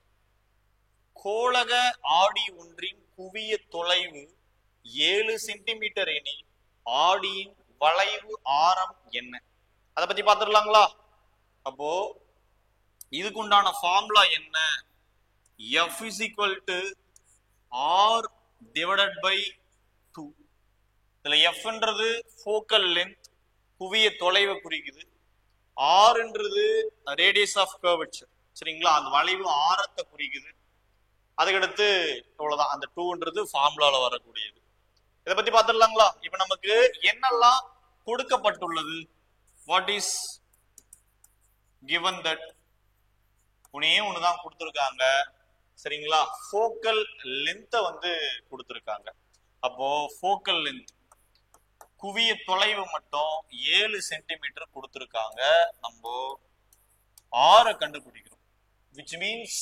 கோளக ஆடி ஒன்றின் குவிய தொலைவு 7 சென்டிமீட்டர் எனில் ஆடியின் வளைவு ஆரம் என்ன? அதை பத்தி பாத்துடலாங்களா? அப்போ இதுக்கு உண்டான ஃபார்முலா என்ன? F is equal to R divided by 2. இதுல F என்றது focal length, குவிய தொலைவை குறிக்குது. R என்றது radius of curvature, சரிங்களா, அந்த வளைவு ஆரத்தை குறிக்குது. அதுக்கடுத்து இவ்வளவுதான், அந்த 2ன்றது ஃபார்முலால வரக்கூடியது. இதை பத்தி பாத்துடலாங்களா? இப்ப நமக்கு என்னெல்லாம் கொடுக்கப்பட்டுள்ளது? வாட் இஸ் given that உனையே ஒண்ணுதான் கொடுத்திருக்காங்க, சரிங்களா. ஃபோக்கல் லென்த்தை வந்து கொடுத்திருக்காங்க. அப்போ ஃபோக்கல் லென்த் குவிய தொலைவு மட்டும் 7 சென்டிமீட்டர் கொடுத்திருக்காங்க. நம்ம ஆரை கண்டுபிடிக்கிறோம். Which means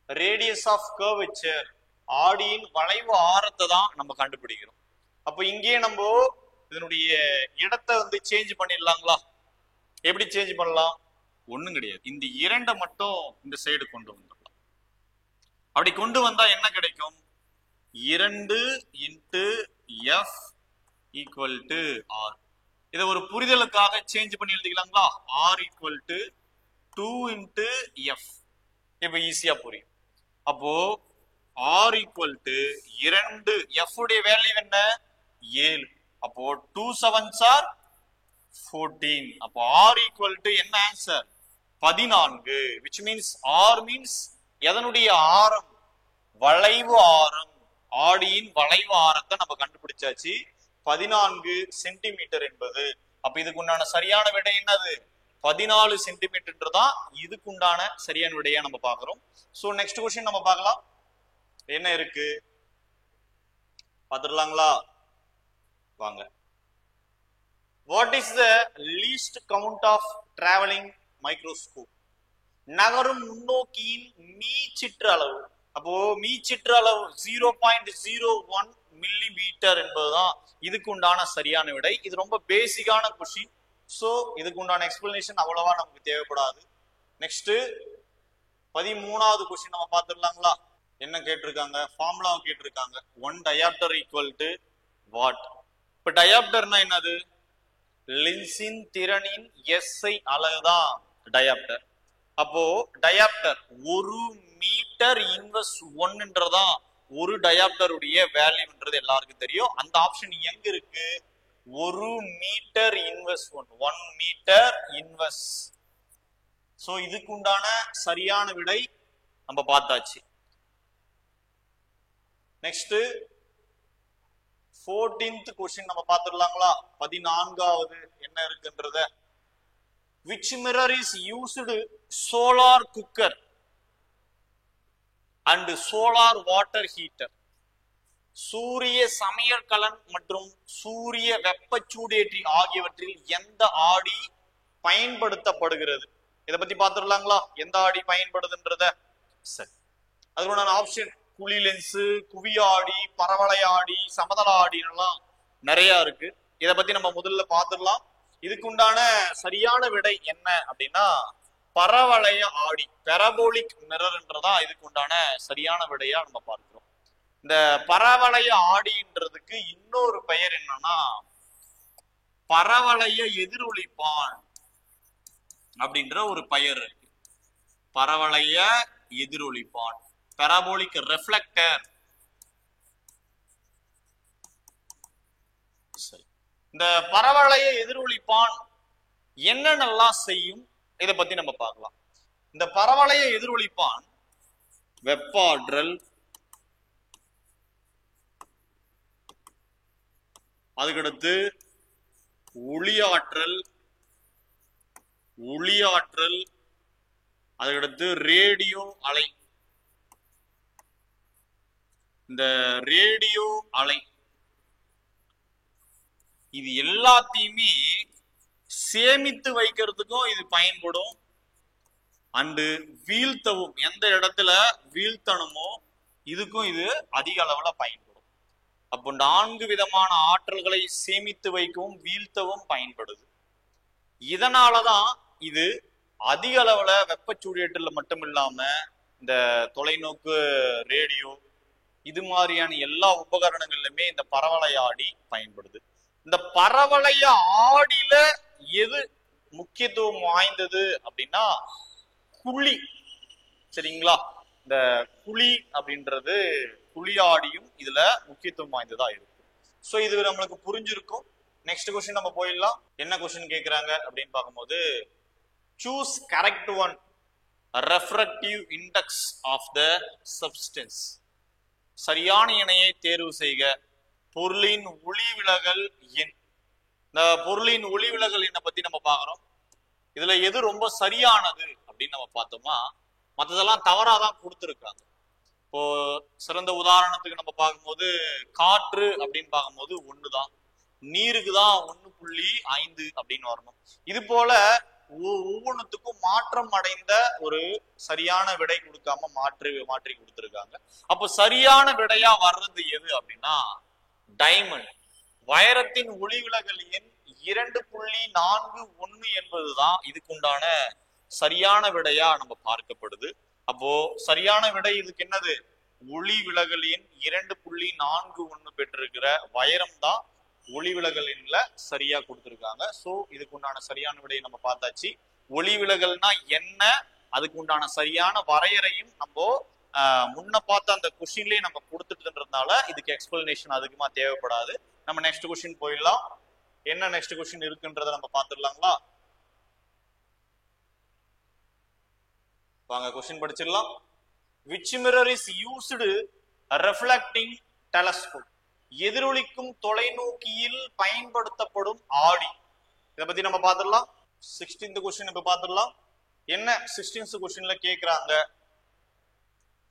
radius of curvature, ஆடியின் வளைவு ஆரத்தை தான் நம்ம கண்டுபிடிக்கிறோம். அப்போ இங்கே நம்ம இதனுடைய இடத்தை வந்து சேஞ்ச் பண்ணிடலாங்களா? எப்படி சேஞ்ச் பண்ணலாம்? ஒண்ணும் கிடையாது, இந்த 2 மட்டும் இந்த சைடு கொண்டு வந்துடலாம். அப்படி கொண்டு வந்தா என்ன கிடைக்கும்? 2 into F equal to R. இதை ஒரு புரிதலுக்காக சேஞ்ச் பண்ணி எழுதிக்கலாங்களா? R equal to 2 into F. இப்ப ஈஸியா புரியும். அப்போ ஆர் ஈக்குவல் டு 2, எஃப் உடைய வேல்யூ என்ன? 7. அப்போ 2 7s are 14. அப்போ ஆர் ஈக்குவல் டு என்ன answer? 14. which means R means எதனுடைய ஆரம்? வளைவு ஆரம். ஆடியின் வளைவு ஆரத்தை நம்ம கண்டுபிடிச்சாச்சு, 14 சென்டிமீட்டர் என்பது. அப்ப இதுக்கு உண்டான சரியான விடை என்னது? 14 சென்டிமீட்டர் தான் இதுக்கு உண்டான சரியான விடையா நம்ம பாக்குறோம். சோ நெக்ஸ்ட் क्वेश्चन நம்ம பார்க்கலாம். என்ன இருக்கு பாத்துடலாங்களா? வாங்க. What is the least count of traveling microscope? நகரும் நுண்ணோக்கியின் மீச்சிற்று அளவு. அப்போ மீச்சிற்று அளவு 0.01 மில்லிமீட்டர் என்பதுதான் இதுக்கு உண்டான சரியான விடை. இது ரொம்ப பேசிக்கான क्वेश्चन. சோ இதுக்கு உண்டான எக்ஸ்பிளனேஷன் அவ்வளவா நமக்கு தேவைப்படாது. நெக்ஸ்ட் 13வது क्वेश्चन நம்ம பாத்துடலாங்களா? என்ன கேட்டிருக்காங்க? ஃபார்முலாவை கேட்டிருக்காங்க. 1 diopter equal to what? இப்ப டயாப்டர்னா என்னது? லென்ஸின் திறனின் SI அலகுதான் டயாப்டர். அப்போ டயாப்டர் 1 மீட்டர் இன்வெர்ஸ் 1ன்றதா ஒரு டயாப்டருடைய வேல்யூன்றது எல்லாருக்கும் தெரியும். அந்த ஆப்ஷன் எங்க இருக்கு? 1 metre inverse 1 metre inverse. So இதுக்கு உண்டான சரியான விடை நம்ம பார்த்தாச்சு. நெக்ஸ்ட் 14th क्वेश्चन நம்ம பாத்துடலாங்களா? 14வது என்ன இருக்குன்றத. which mirror is used solar cooker and solar water heater? சூரிய சமையல் கலன் மற்றும் சூரிய வெப்பச்சூடேற்றி ஆகியவற்றில் எந்த ஆடி பயன்படுத்தப்படுகிறது? இதை பத்தி பாத்துடலாங்களா? எந்த ஆடி பயன்படுதுன்றத. சரி, அதுக்கான ஆப்ஷன் குழி லென்ஸு, குவியாடி, பரவளையாடி, சமதள ஆடிலாம் நிறைய இருக்கு. இதை பத்தி நம்ம முதல்ல பார்த்துடலாம். இதுக்கு உண்டான சரியான விடை என்ன அப்படின்னா பரவளைய ஆடி, பெரபோலிக் மிரர்ன்றதா இதுக்கு உண்டான சரியான விடையா நம்ம பார்க்கிறோம். இந்த பரவளைய ஆடின்றதுக்கு இன்னொரு பெயர் என்னன்னா பரவளைய எதிரொலிப்பான் அப்படின்ற ஒரு பெயர் இருக்கு. பரவளைய எதிரொலிப்பான், பெரபோலிக் ரெஃப்ளெக்டர். சரி, இந்த பரவளைய எதிரொலிப்பான் என்னென்னலாம் செய்யும் இதை பத்தி நம்ம பார்க்கலாம். இந்த பரவளைய எதிரொலிப்பான் வெப்பாற்றல், அதுக்கடுத்து ஒளியாற்றல், அதுக்கடுத்து ரேடியோ அலை. இந்த ரேடியோ அலை இது எல்லாத்தையுமே சேமித்து வைக்கிறதுக்கும் இது பயன்படும். அண்டு வீழ்த்தவும், எந்த இடத்துல வீழ்த்தணுமோ இதுக்கும் இது அதிக அளவுல பயன்படும். அப்போ 4 விதமான ஆற்றல்களை சேமித்து வைக்கவும் வீழ்த்தவும் பயன்படுது. இதனாலதான் இது அதிக அளவுல வெப்பச்சூடியேற்றல மட்டும் இல்லாம இந்த தொலைநோக்கு, ரேடியோ இது மாதிரியான எல்லா உபகரணங்கள்லுமே இந்த பரவளைய ஆடி பயன்படுது. இந்த பரவளைய ஆடியில எது முக்கியத்துவம் வாய்ந்தது அப்படின்னா குழி. சரிங்களா, இந்த குழி அப்படின்றது குழியாடியும் இதுல முக்கியத்துவம் வாய்ந்ததா இருக்கு. சோ இது நம்மளுக்கு புரிஞ்சிருக்கும். நெக்ஸ்ட் கொஸ்டின் நம்ம போயிடலாம். என்ன கொஸ்டின் கேக்குறாங்க அப்படின்னு பார்க்கும்போது choose correct one refractive index of the substance. சரியான இணையை தேர்வு செய்க. பொருளின் ஒளிவிலகல் எண். இந்த பொருளின் ஒளிவிலகல் எண்ணை பத்தி நம்ம பார்க்கிறோம். இதுல எது ரொம்ப சரியானது அப்படின்னு நம்ம பார்த்தோம்னா மற்றதெல்லாம் தவறாதான் கொடுத்துருக்காங்க. இப்போ சிறந்த உதாரணத்துக்கு நம்ம பார்க்கும்போது காற்று அப்படின்னு பார்க்கும்போது 1 தான், நீருக்கு தான் 1.5 அப்படின்னு வரணும். இது போல ஒவ்வொன்றுத்துக்கும் மாற்றம் அடைந்த ஒரு சரியான விடை கொடுக்காம மாற்றி கொடுத்துருக்காங்க. அப்போ சரியான விடையா வர்றது எது அப்படின்னா டைமண்ட். வைரத்தின் ஒளிவிலகல் எண் 2.41 என்பதுதான் இதுக்குண்டான சரியான விடையா நம்ம பார்க்கப்படுது. அப்போ சரியான விடை இதுக்கு என்னது? ஒளி விலகல் எண் 2.41 பெற்றிருக்கிற வைரம் தான் ஒளி விலகல் எண்ல சரியா கொடுத்திருக்காங்க. சோ இதுக்கு உண்டான சரியான விடையை நம்ம பார்த்தாச்சு. ஒளி விலகல்னா என்ன, அதுக்கு உண்டான சரியான வரையறையும் நம்ம முன்ன பார்த்த அந்த கொஸ்டின்லயே நம்ம கொடுத்துட்டுன்றதுனால இதுக்கு எக்ஸ்பிளனேஷன் அதிகமா தேவைப்படாது. நம்ம நெக்ஸ்ட் கொஸ்டின் போயிடலாம். என்ன நெக்ஸ்ட் கொஸ்டின் இருக்குன்றத நம்ம பார்த்துடலாங்களா? வாங்க question படிச்சிடலாம். Which mirror is used reflecting telescope? எதிரொலிக்கும் தொலைநோக்கியில் பயன்படுத்தப்படும் ஆடி. இதை பத்தி நம்ம பார்த்துடலாம். 16th கொஸ்டின் இப்ப பார்த்துடலாம். என்ன 16th கொஸ்டின்ல கேக்குறாங்க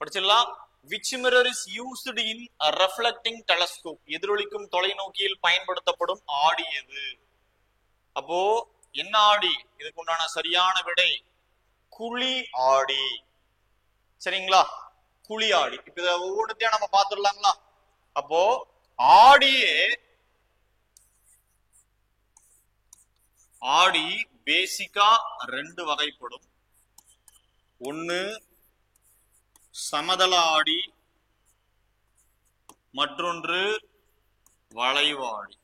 படிச்சிடலாம். Which mirror is used in a reflecting telescope? எதிரொலிக்கும் தொலைநோக்கியில் பயன்படுத்தப்படும் ஆடி எது? அப்போ என்ன ஆடி? இதுக்கு உண்டான சரியான விடை குழி ஆடி. சரிங்களா, குழி ஆடி. இப்ப இத ஒவ்வொருத்தையும் நம்ம பார்த்துடலாங்களா? அப்போ ஆடி பேசிக்கா 2 வகைப்படும். ஒன்னு சமதள ஆடி, மற்றொன்று வளைவாடி.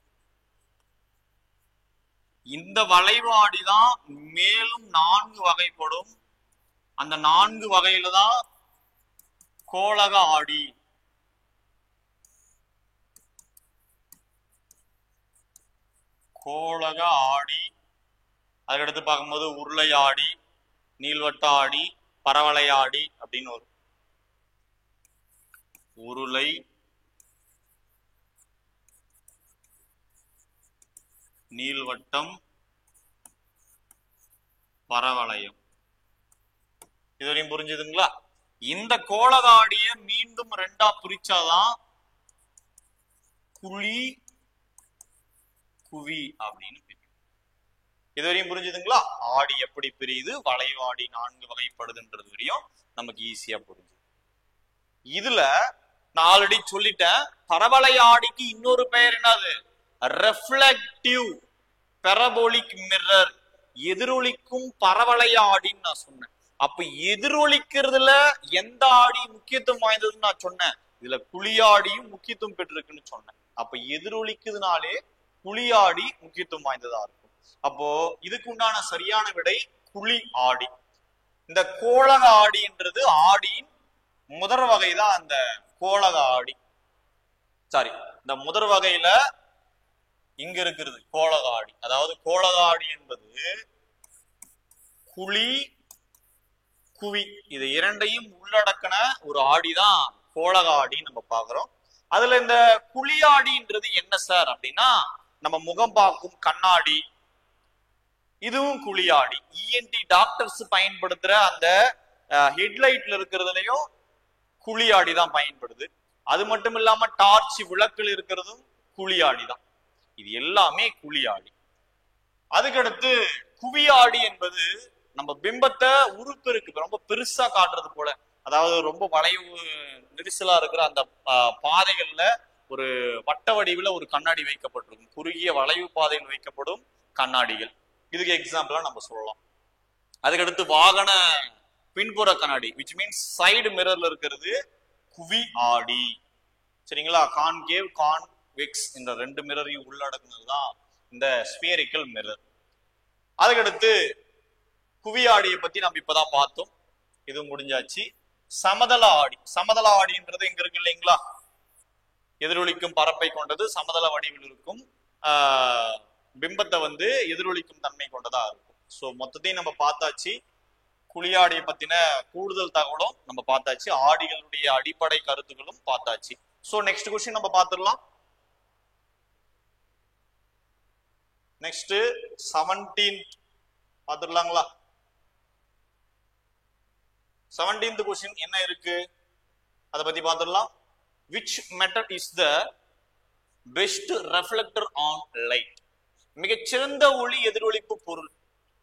இந்த வளைவாடி தான் மேலும் 4 வகைப்படும். அந்த 4 வகையில தான் கோளக ஆடி, அதுக்கடுத்து பார்க்கும்போது உருளை ஆடி, நீள்வட்ட ஆடி, பரவளை ஆடி அப்படின்னு வரும். உருளை, நீள்வட்டம், பரவளையம். இதுவரையும் புரிஞ்சுதுங்களா? இந்த கோளகாடிய மீண்டும் 2ஆ பிரிச்சாதான் குழி, குவி அப்படின்னு பிரியும். இதுவரையும் புரிஞ்சுதுங்களா? ஆடி எப்படி பிரியுது, வளைவாடி 4 வகைப்படுதுன்றது வரையும் நமக்கு ஈஸியா புரிஞ்சு. இதுல நான் ஆல்ரெடி சொல்லிட்டேன், பரவளைய ஆடிக்கு இன்னொரு பெயர் என்னது? ரெஃப்ளெக்டிவ் பெரபோலிக் மிரர், எதிரொலிக்கும் பரவளைய ஆடின்னு நான் சொன்னேன். அப்ப எதிரொலிக்கிறதுல எந்த ஆடி முக்கியத்துவம் வாய்ந்ததுன்னு நான் சொன்னேன்? இதுல குழியாடியும் முக்கியத்துவம் பெற்றிருக்குன்னு சொன்னேன். அப்ப எதிரொலிக்குதுனாலே குழியாடி முக்கியத்துவம் வாய்ந்ததா இருக்கும். அப்போ இதுக்கு உண்டான சரியான விடை குழி ஆடி. இந்த கோளக ஆடின்றது ஆடியின் முதற் வகைதான் அந்த கோளக ஆடி. சாரி, இந்த முதற் வகையில இங்க இருக்கிறது கோளக ஆடி. அதாவது கோளக ஆடி என்பது குழி குவி இது இரண்டையும் உள்ளடக்கின ஒரு ஆடிதான் கோளக ஆடி நம்ம பாக்குறோம். அதுல இந்த குழியாடின்றது என்ன சார் அப்படின்னா, நம்ம முகம் பார்க்கும் கண்ணாடி, இதுவும் குழியாடி. இஎன்டி டாக்டர்ஸ் பயன்படுத்துற அந்த ஹெட்லைட்ல இருக்கிறதுலயும் குழியாடி தான் பயன்படுது. அது மட்டும் இல்லாம டார்ச் விளக்குல இருக்கிறதும் குழியாடி தான். இது எல்லாமே குழியாடி. அதுக்கடுத்து குவியாடி என்பது நம்ம பிம்பத்தை உறுப்பு இருக்கு ரொம்ப பெருசா காட்டுறது போல, அதாவது ரொம்ப வளைவு நெரிசலா இருக்கிற அந்த பாதைகள்ல ஒரு வட்ட வடிவில் ஒரு கண்ணாடி வைக்கப்பட்டிருக்கும். குறுகிய வளைவு பாதையில் வைக்கப்படும் கண்ணாடிகள். இதுக்கு எக்ஸாம்பிளா நம்ம சொல்லலாம். அதுக்கடுத்து வாகன பின்புற கண்ணாடி, விச் மீன்ஸ் சைடு மிரர்ல இருக்கிறது குவி ஆடி. சரிங்களா? கான்கேவ் கான்வெக்ஸ் என்ற ரெண்டு மிரரையும் உள்ளடக்குனதுதான் இந்த ஸ்பியரிக்கல் மிரர். அதுக்கடுத்து குவியாடியை பத்தி நம்ம இப்பதான் பார்த்தோம், இது முடிஞ்சாச்சு. சமதள ஆடி. சமதள ஆடின்றது எங்க இருக்கு இல்லைங்களா? எதிரொலிக்கும் பரப்பை கொண்டது, சமதள வடிவில் இருக்கும், பிம்பத்தை எதிரொலிக்கும் தன்மை கொண்டதா இருக்கும். சோ மொத்தத்தையும் நம்ம பார்த்தாச்சு. குழியாடியை பத்தின கூடுதல் தகவலும் நம்ம பார்த்தாச்சு, ஆடிகளுடைய அடிப்படை கருத்துக்களும் பார்த்தாச்சு. சோ நெக்ஸ்ட் क्वेश्चन நம்ம பார்த்துடலாம். Next 17th பார்த்துடலாங்களா? 17th क्वेश्चन என்ன இருக்கு அதை பத்தி பார்த்துடலாம். Which method is the best reflector on light? மிகச்சிறந்த ஒளி எதிரொலிப்பு பொருள்.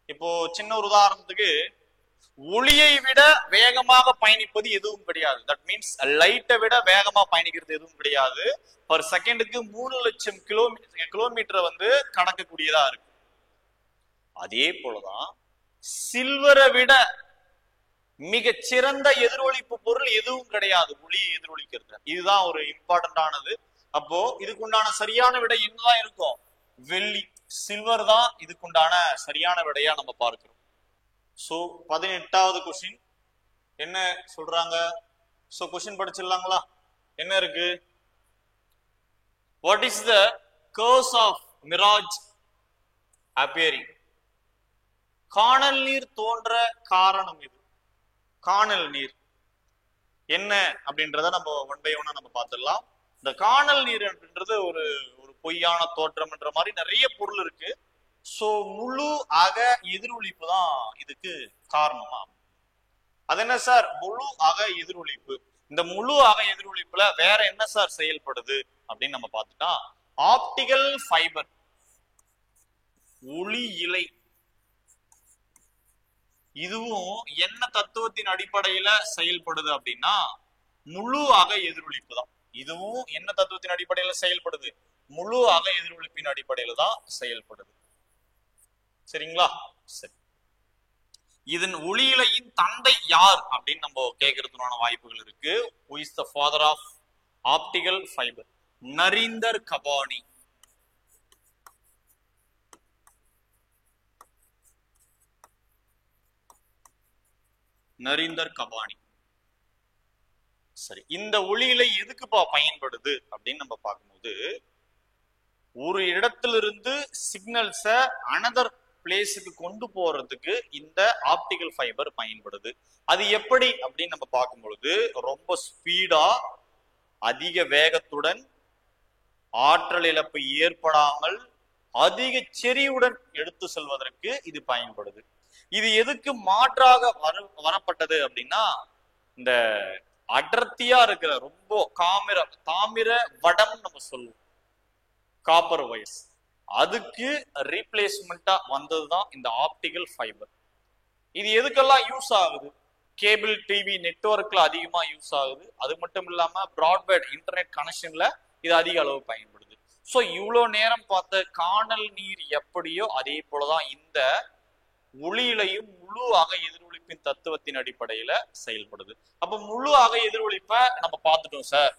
இப்போ சின்ன ஒரு உதாரணத்துக்கு, ஒளியை விட வேகமாக பயணிப்பது எதுவும் கிடையாது. தட் மீன்ஸ் லைட்டை விட வேகமா பயணிக்கிறது எதுவும் கிடையாது. பர் செகண்டுக்கு 3 லட்சம் கிலோமீட்டரை கடக்கக்கூடியதா இருக்கு. அதே போலதான் சில்வரை விட மிகச்சிறந்த எதிரொலிப்பு பொருள் எதுவும் கிடையாது ஒளியை எதிரொலிக்கிறது. இதுதான் ஒரு இம்பார்ட்டன்டானது. அப்போ இதுக்குண்டான சரியான விடை என்னதான் இருக்கும்? வெள்ளி, சில்வர் தான் இதுக்குண்டான சரியான விடையா நம்ம பார்க்கிறோம். சோ 18வது क्वेश्चन என்ன சொல்றாங்க? சோ क्वेश्चन படிச்சிடலாங்களா? என்ன இருக்கு? What is the cause of mirage appearing? காணல் நீர் தோன்ற காரணம் இது. காணல் நீர் என்ன அப்படின்றத நம்ம ஒன் பை ஒன்னா நம்ம பார்த்துடலாம். இந்த காணல் நீர் அப்படின்றது ஒரு பொய்யான தோற்றம் என்ற மாதிரி நிறைய பொருள் இருக்கு. சோ முழு அக எதிரொலிப்பு தான் இதுக்கு காரணமா. அது என்ன சார்? முழு அக எதிரொலிப்பு. இந்த முழு அக எதிரொலிப்புல வேற என்ன சார் செயல்படுது அப்படின்னு நம்ம பார்த்துட்டா, ஆப்டிகல் ஃபைபர் ஒளி இழை, இதுவும் என்ன தத்துவத்தின் அடிப்படையில செயல்படுது அப்படின்னா முழு அக எதிரொலிப்பு தான். இதுவும் என்ன தத்துவத்தின் அடிப்படையில செயல்படுது? முழு அக எதிரொலிப்பின் அடிப்படையில தான் செயல்படுது. சரிங்களா? சரி. இதன் ஒளியிலையின் தந்தை யார் அப்படின்னு நம்ம கேட்கறதுக்கான வாய்ப்புகள் இருக்கு. Who is the father of optical fiber? Narinder Kabini. Narinder Kabini. சரி, இந்த ஒளியிலை எதுக்குப்பா பயன்படுது அப்படின்னு நம்ம பார்க்கும்போது, ஒரு இடத்திலிருந்து சிக்னல்ஸ அனதர் பிளேஸுக்கு கொண்டு போறதுக்கு இந்த ஆப்டிகல் ஃபைபர் பயன்படுது. அது எப்படி அப்படின்னு நம்ம பார்க்கும் பொழுது, ரொம்ப ஸ்பீடா அதிக வேகத்துடன் ஆற்றல் இழப்பு ஏற்படாமல் அதிக செறிவுடன் எடுத்து செல்வதற்கு இது பயன்படுது. இது எதுக்கு மாற்றாக வரப்பட்டது அப்படின்னா, இந்த அடர்த்தியா இருக்கிற ரொம்ப தாமிர வடம் நம்ம சொல்லுவோம், காப்பர் வயர்ஸ், அதுக்கு ரீப்ளேஸ்மெண்டா வந்ததுதான் இந்த ஆப்டிகல் ஃபைபர். இது எதுக்கெல்லாம் யூஸ் ஆகுது? கேபிள் டிவி நெட்வொர்க்ல அதிகமா யூஸ் ஆகுது. அது மட்டும் இல்லாம பிராட்பேண்ட் இன்டர்நெட் கனெக்ஷன்ல இது அதிக அளவு பயன்படுது. ஸோ இவ்வளோ நேரம் பார்த்த காணல் நீர் எப்படியோ அதே போலதான் இந்த ஒளியிலையும் முழு அக எதிரொலிப்பின் தத்துவத்தின் அடிப்படையில செயல்படுது. அப்ப முழு அக எதிரொலிப்பை நம்ம பார்த்துட்டோம் சார்.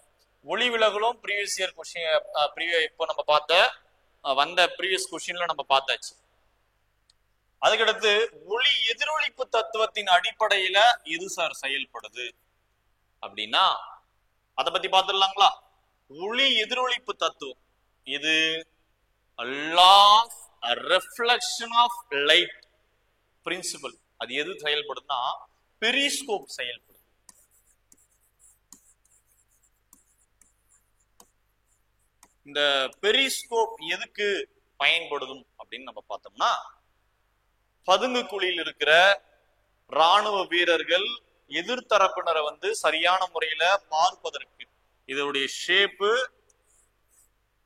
ஒளி விலகலும் ப்ரீவியஸ் இயர் கொஸ்டின் இப்போ நம்ம வந்த ப்ரீவியஸ் கொஸ்டின்ல நம்ம பார்த்தாச்சு. அதுக்கடுத்து ஒளி எதிரொலிப்பு தத்துவத்தின் அடிப்படையில எது சார் செயல்படுது அப்படின்னா அதை பத்தி பார்த்துடலாங்களா. ஒளி எதிரொலிப்பு தத்துவம் இது law of reflection of light principle. அது எது செயல்படுதுன்னா பெரிஸ்கோப் செயல்படுது. இந்த பெரிஸ்கோப் எதுக்கு பயன்படுதும் அப்படின்னு நம்ம பார்த்தோம்னா பதுங்கு குழியில் இருக்கிற ராணுவ வீரர்கள் எதிர்த்தரப்பினரை சரியான முறையில பார்ப்பதற்கு இதனுடைய ஷேப்பு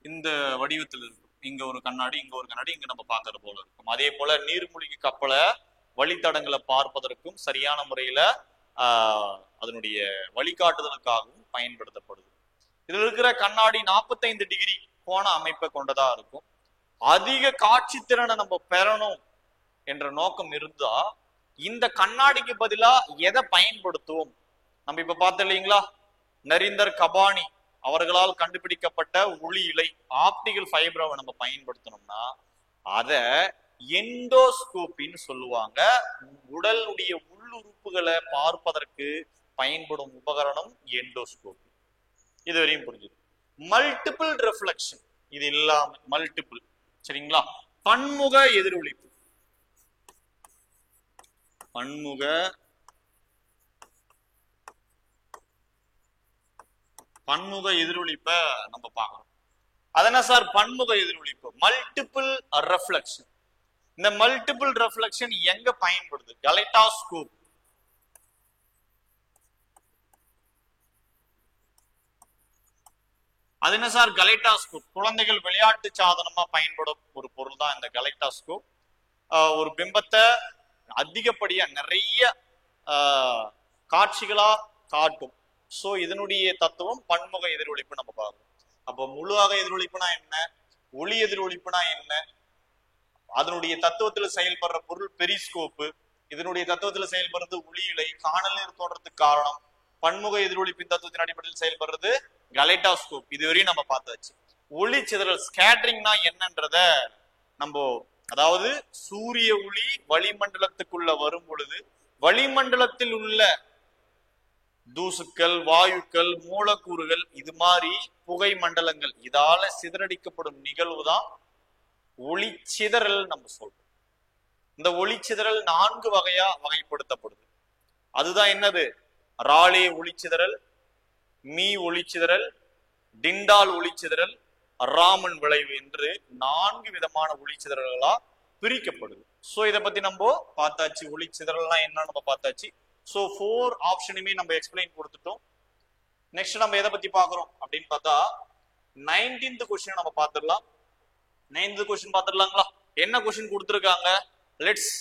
இந்த வடிவத்தில் இருக்கும். இங்க ஒரு கண்ணாடி, இங்க ஒரு கண்ணாடி, இங்க நம்ம பார்க்கறது போல இருக்கும். அதே போல நீர்மூழ்கி கப்பலை வழித்தடங்களை பார்ப்பதற்கும் சரியான முறையில அதனுடைய வழிகாட்டுதலுக்காகவும் பயன்படுத்தப்படுது. இதுல இருக்கிற கண்ணாடி 45 டிகிரி கோண அமைப்பை கொண்டதா இருக்கும். அதிக காட்சி திறனை நம்ம பெறணும் என்ற நோக்கம் இருந்தா இந்த கண்ணாடிக்கு பதிலா எதை பயன்படுத்துவோம்? நம்ம இப்ப பார்த்தோம் இல்லைங்களா, நரீந்தர் கபானி அவர்களால் கண்டுபிடிக்கப்பட்ட ஒளி இழை ஆப்டிகல் ஃபைபரை நம்ம பயன்படுத்தணும்னா அத எண்டோஸ்கோப்பின்னு சொல்லுவாங்க. உடலுடைய உள்ளுறுப்புகளை பார்ப்பதற்கு பயன்படும் உபகரணம் எண்டோஸ்கோப்பி. இது வரையும் புரிஞ்சுது. மல்டிபிள் ரிஃப்ளெக்ஷன் இது இல்லாம மல்டிபிள், சரிங்களா. பன்முக எதிரொலிப்பு, பன்முக எதிரொலிப்பை நம்ம பார்க்கணும். அதனா சார் பன்முக எதிரொலிப்பு மல்டிபிள் ரெஃப்ளெக்ஷன். இந்த மல்டிபிள் ரெஃப்ளெக்ஷன் எங்க பயன்படுது? கலைட்டாஸ்கோப். அது என்ன சார் கலைட்டாஸ்கோப்? குழந்தைகள் விளையாட்டு சாதனமா பயன்படும் ஒரு பொருள் தான் இந்த கலைட்டாஸ்கோப். ஒரு பிம்பத்தை அதிகப்படியா நிறைய காட்சிகளா காட்டும். சோ இதனுடைய தத்துவம் பன்முக எதிரொலிப்பு நம்ம பார்க்கணும். அப்போ முழுவாக எதிரொலிப்புனா என்ன, ஒளி எதிரொலிப்புனா என்ன, அதனுடைய தத்துவத்துல செயல்படுற பொருள் பெரிஸ்கோப்பு, இதனுடைய தத்துவத்துல செயல்படுறது ஒளி இழை, காணல் நீர் தோன்றதுக்கு காரணம், பன்முக எதிரொலிப்பின் தத்துவத்தின் அடிப்படையில் செயல்படுறது கலைட்டாஸ்கோப். இதுவரையும் நம்ம பார்த்தாச்சு. ஒளி சிதறல் ஸ்கேட்டரிங்னா என்னன்றத நம்ம, அதாவது சூரிய ஒளி வளிமண்டலத்துக்குள்ள வரும் பொழுது வளிமண்டலத்தில் உள்ள தூசுக்கள், வாயுக்கள், மூலக்கூறுகள், இது மாதிரி புகை மண்டலங்கள் இதால சிதறடிக்கப்படும் நிகழ்வு தான் ஒளி சிதறல் நம்ம சொல்றோம். இந்த ஒளி சிதறல் 4 வகையா வகைப்படுத்தப்படுது. அதுதான் என்னது? ராலே ஒளிச்சிதறல், மீ ஒளிச்சிதறல், டிண்டால் ஒளிச்சிதறல், ராமன் விளைவு என்று 4 விதமான ஒளிச்சிதறல்களா பிரிக்கப்படுது. சோ இதை பத்தி நம்ம பார்த்தாச்சு. ஒளிச்சிதறல்னா என்ன நம்ம பார்த்தாச்சு. சோ 4 ஆப்ஷனுமே நம்ம எக்ஸ்பிளைன் கொடுத்துட்டோம். நெக்ஸ்ட் நம்ம எதை பத்தி பாக்குறோம் அப்படின்னு பார்த்தா 19th கொஸ்டின் நம்ம பார்த்துடலாம். 9th question பார்த்துடலாங்களா? என்ன கொஸ்டின் கொடுத்துருக்காங்க? Let's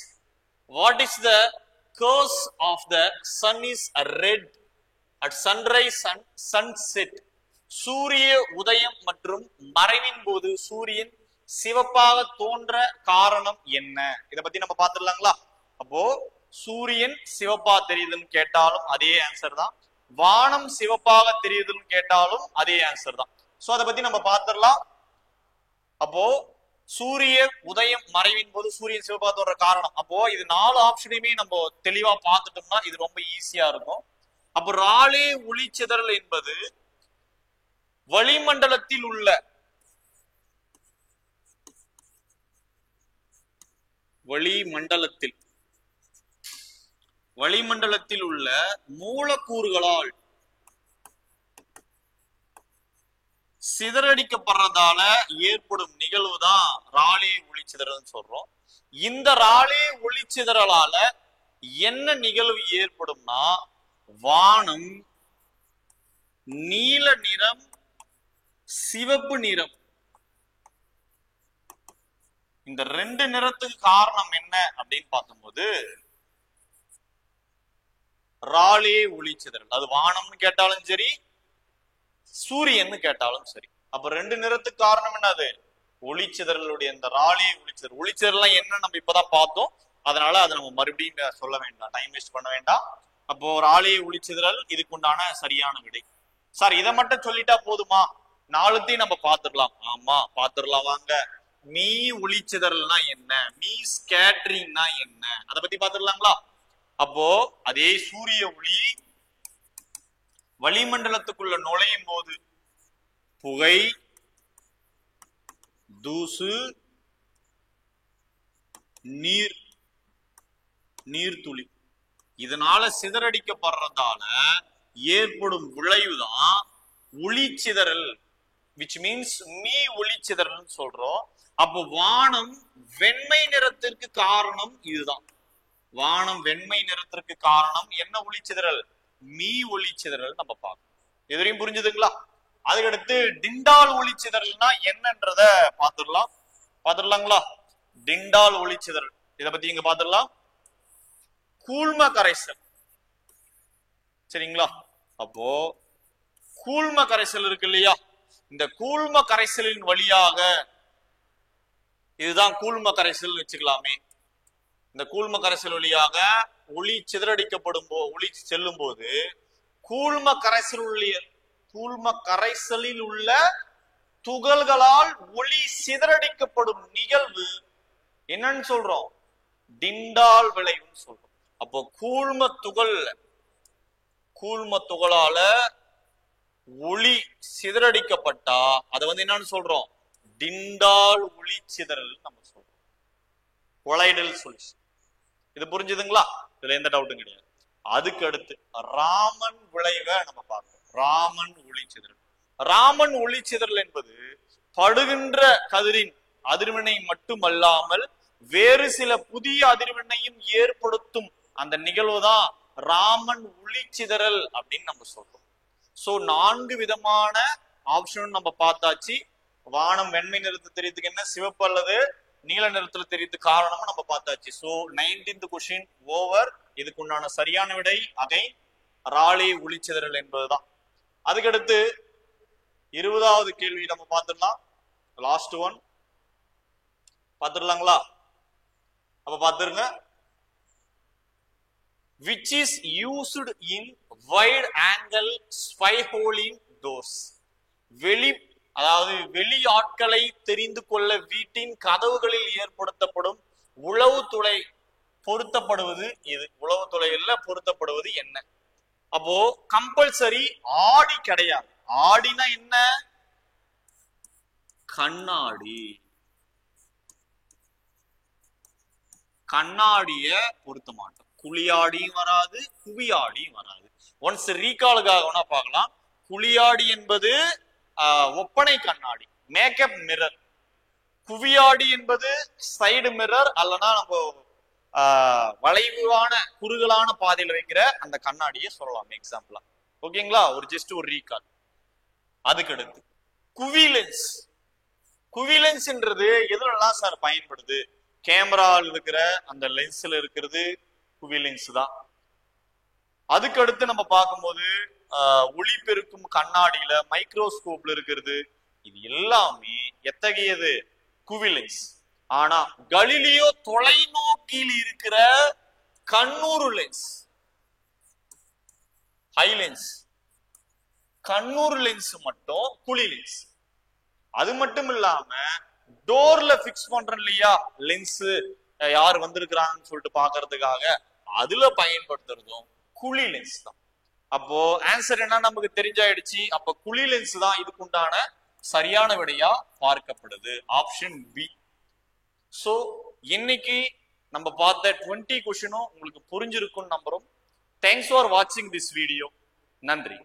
what is the course of the sun is red at sunrise and sunset. சூரிய உதயம் மற்றும் மறைவின் போது சூரியன் சிவப்பாக தோன்ற காரணம் என்ன? இதை பத்தி நம்ம பார்த்துடலாங்களா? அப்போ சூரியன் சிவப்பா தெரியுதுன்னு கேட்டாலும் அதே ஆன்சர் தான், வானம் சிவப்பாக தெரியுதுன்னு கேட்டாலும் அதே ஆன்சர் தான். சோ அதை பத்தி நம்ம பார்த்துடலாம். அப்போ சூரிய உதயம் மறைவின் போது சூரியன் சிவப்பாக தோன்ற காரணம். அப்போ இது 4 ஆப்ஷனையுமே நம்ம தெளிவா பார்த்துட்டோம்னா இது ரொம்ப ஈஸியா இருக்கும். அப்போ ராலே ஒளிச்சிதறல் என்பது வளிமண்டலத்தில் உள்ள மூலக்கூறுகளால் சிதறடிக்கப்படுறதால ஏற்படும் நிகழ்வு தான் ராலே ஒளிச்சிதறல் சொல்றோம். இந்த ராலே ஒளிச்சிதறலால என்ன நிகழ்வு ஏற்படும்னா வானம் நீல நிறம், சிவப்பு நிறம், இந்த 2 நிறத்துக்கு காரணம் என்ன அப்படின்னு பார்க்கும்போது ராலே ஒளிச்சிதறல். அது வானம்னு கேட்டாலும் சரி, சூரியன் கேட்டாலும் சரி. அப்ப ரெண்டு நிறத்துக்கு காரணம் என்னது? ஒளிச்சிதறலுடைய இந்த ராலே ஒளிச்சிதறல். ஒளிச்சிதறல் என்ன நம்ம இப்பதான் பார்த்தோம், அதனால அதை நம்ம மறுபடியும் சொல்ல வேண்டாம், டைம் வேஸ்ட் பண்ண வேண்டாம். அப்போ ராலே ஒளிச்சிதறல் இதுக்கு உண்டான சரியான விடை. சார் இதை மட்டும் சொல்லிட்டா போதுமா? நாலுத்தையும் நம்ம பாத்துடலாம். ஆமா பாத்துடலாம் வாங்க. மீ ஒளிச்சிதறல்னா என்ன, மீ ஸ்கேட்டரிங்னா என்ன, அதை பத்தி பாத்துடலாங்களா? அப்போ அதே சூரிய ஒளி வளிமண்டலத்துக்குள்ள நுழையும் போது புகை, தூசு, நீர்த்துளி இதனால சிதறடிக்கப்படுறதால ஏற்படும் விளைவுதான் ஒளிச்சிதறல், which means மீ ஒளிச்சிதறல் சொல்றோம். அப்போ வானம் வெண்மை நிறத்திற்கு காரணம் இதுதான். வானம் வெண்மை நிறத்திற்கு காரணம் என்ன ஒளிச்சிதறல்? மீ ஒளிச்சிதறல் நம்ம பார்க்கணும். எதிரையும் புரிஞ்சுதுங்களா? அதுக்கடுத்து டிண்டால் ஒளிச்சிதறல்னா என்னன்றத பாத்துடலாங்களா? டிண்டால் ஒளிச்சிதறல் இத பத்தி இங்க பாத்துடலாம். கூழ்ம கரைசல், சரிங்களா? அப்போ கூழ்ம கரைசல் இருக்கு இல்லையா, இந்த கூழ்ம கரைசலின் வழியாக, இதுதான் கூழ்ம கரைசல் வச்சுக்கலாமே, இந்த கூழ்ம கரைசல் வழியாக ஒளி சிதறடிக்கப்படும் ஒளி செல்லும் போது கூழ்ம கரைசலில் உள்ள துகள்களால் ஒளி சிதறடிக்கப்படும் நிகழ்வு என்னன்னு சொல்றோம்? டிண்டால் விளைவுன்னு சொல்றோம். அப்போ கூழ்ம துகளால ஒளி சிதறடிக்கப்பட்டா அதை என்னன்னு சொல்றோம்? டிண்டால் ஒளி சிதறல் நம்ம சொல்றோம். கொளைடல் சொல்யூஷன். இது புரிஞ்சுதுங்களா? இதுல எந்த டவுட்டும் கிடையாது. அதுக்கு அடுத்து ராமன் விளைவை நம்ம பார்க்கணும். ராமன் ஒளிச்சிதறல். ராமன் ஒளிச்சிதறல் என்பது படுகின்ற கதிரின் அதிர்வினை மட்டுமல்லாமல் வேறு சில புதிய அதிர்வெண்ணையும் ஏற்படுத்தும் அந்த நிகழ்வுதான் ராமன் ஒளிச்சிதறல் அப்படின்னு நம்ம சொல்றோம். சோ 4 விதமான ஆப்ஷன் நம்ம பார்த்தாச்சு. வானம் வெண்மை நிறத்தை தெரியறதுக்கு என்ன, சிவப்பு அல்லது நீல நிறத்துல தெரியறது காரணம் நம்ம பார்த்தாச்சு. So 19th question over. இதுக்கு உண்டான சரியான விடை அகைன் ராலே ஒளிச்சிதறல் என்பதுதான். அதுக்கடுத்து 20வது கேள்வி நம்ம பார்த்துடலாம். லாஸ்ட் ஒன் பார்த்துடலாங்களா? அப்ப பார்த்துருங்க. which is used in wide angle spy holing doors. வெளி ஆட்களை தெரிந்து கொள்ள வீட்டின் கதவுகளில் ஏற்படுத்தப்படும் உளவுத்துளை பொருத்தப்படுவது இது. உளவுத்துளையில பொருத்தப்படுவது என்ன? அப்போ கம்பல்சரி ஆடி கிடையாது. ஆடினா என்ன? கண்ணாடி. கண்ணாடிய பொருத்த மாட்டோம். குழியாடியும் வராது, குவியாடியும் வராது. ஒன்ஸ் ரீகாலுக்காக பார்க்கலாம். குழியாடி என்பது ஒப்பனை கண்ணாடி, மேக்கப் மிரர். குவியாடி என்பது சைடு மிரர், அல்லனா நம்ம வளைவான குறுகலான பாதையில வைக்கிற அந்த கண்ணாடியை சொல்லலாம் எக்ஸாம்பிளா. ஓகேங்களா? ஒரு ரீகால். அதுக்கு அடுத்து குவிலென்ஸ். குவிலென்ஸ்ன்றது எதுலாம் சார் பயன்படுது? கேமரால இருக்கிற அந்த லென்ஸ்ல இருக்கிறது குவிலென்ஸ் தான். அதுக்கு அடுத்து நம்ம பார்க்கும்போது ஒளி பெருக்கும் கண்ணாடியில மைக்ரோஸ்கோப்ல இருக்கிறது. இது எல்லாமே எத்தகையது? குவிலென்ஸ். ஆனா கலீலியோ தொலைநோக்கியில் இருக்கிற கண்ணூறு லென்ஸ், ஹை லென்ஸ், கண்ணூறு லென்ஸ் மட்டும் குழி லென்ஸ். அது மட்டும் இல்லாம டோர்ல பிக்ஸ் பண்றோம் இல்லையா லென்ஸ், யார் வந்திருக்கிறாங்கன்னு சொல்லிட்டு பாக்குறதுக்காக, அதுல பயன்படுத்துறதும் குழி லென்ஸ் தான். அப்போ ஆன்சர் என்ன நமக்கு தெரிஞ்சாயிடுச்சு. அப்ப குழி லென்ஸ் தான் இதுக்குண்டான சரியான விடையா பார்க்கப்படுது. Option B. சோ இன்னைக்கு நம்ம பார்த்த 20 கொஸ்டினும் உங்களுக்கு புரிஞ்சிருக்கும்னு நம்புறோம். தேங்க்ஸ் ஃபார் வாட்சிங் திஸ் வீடியோ. நன்றி.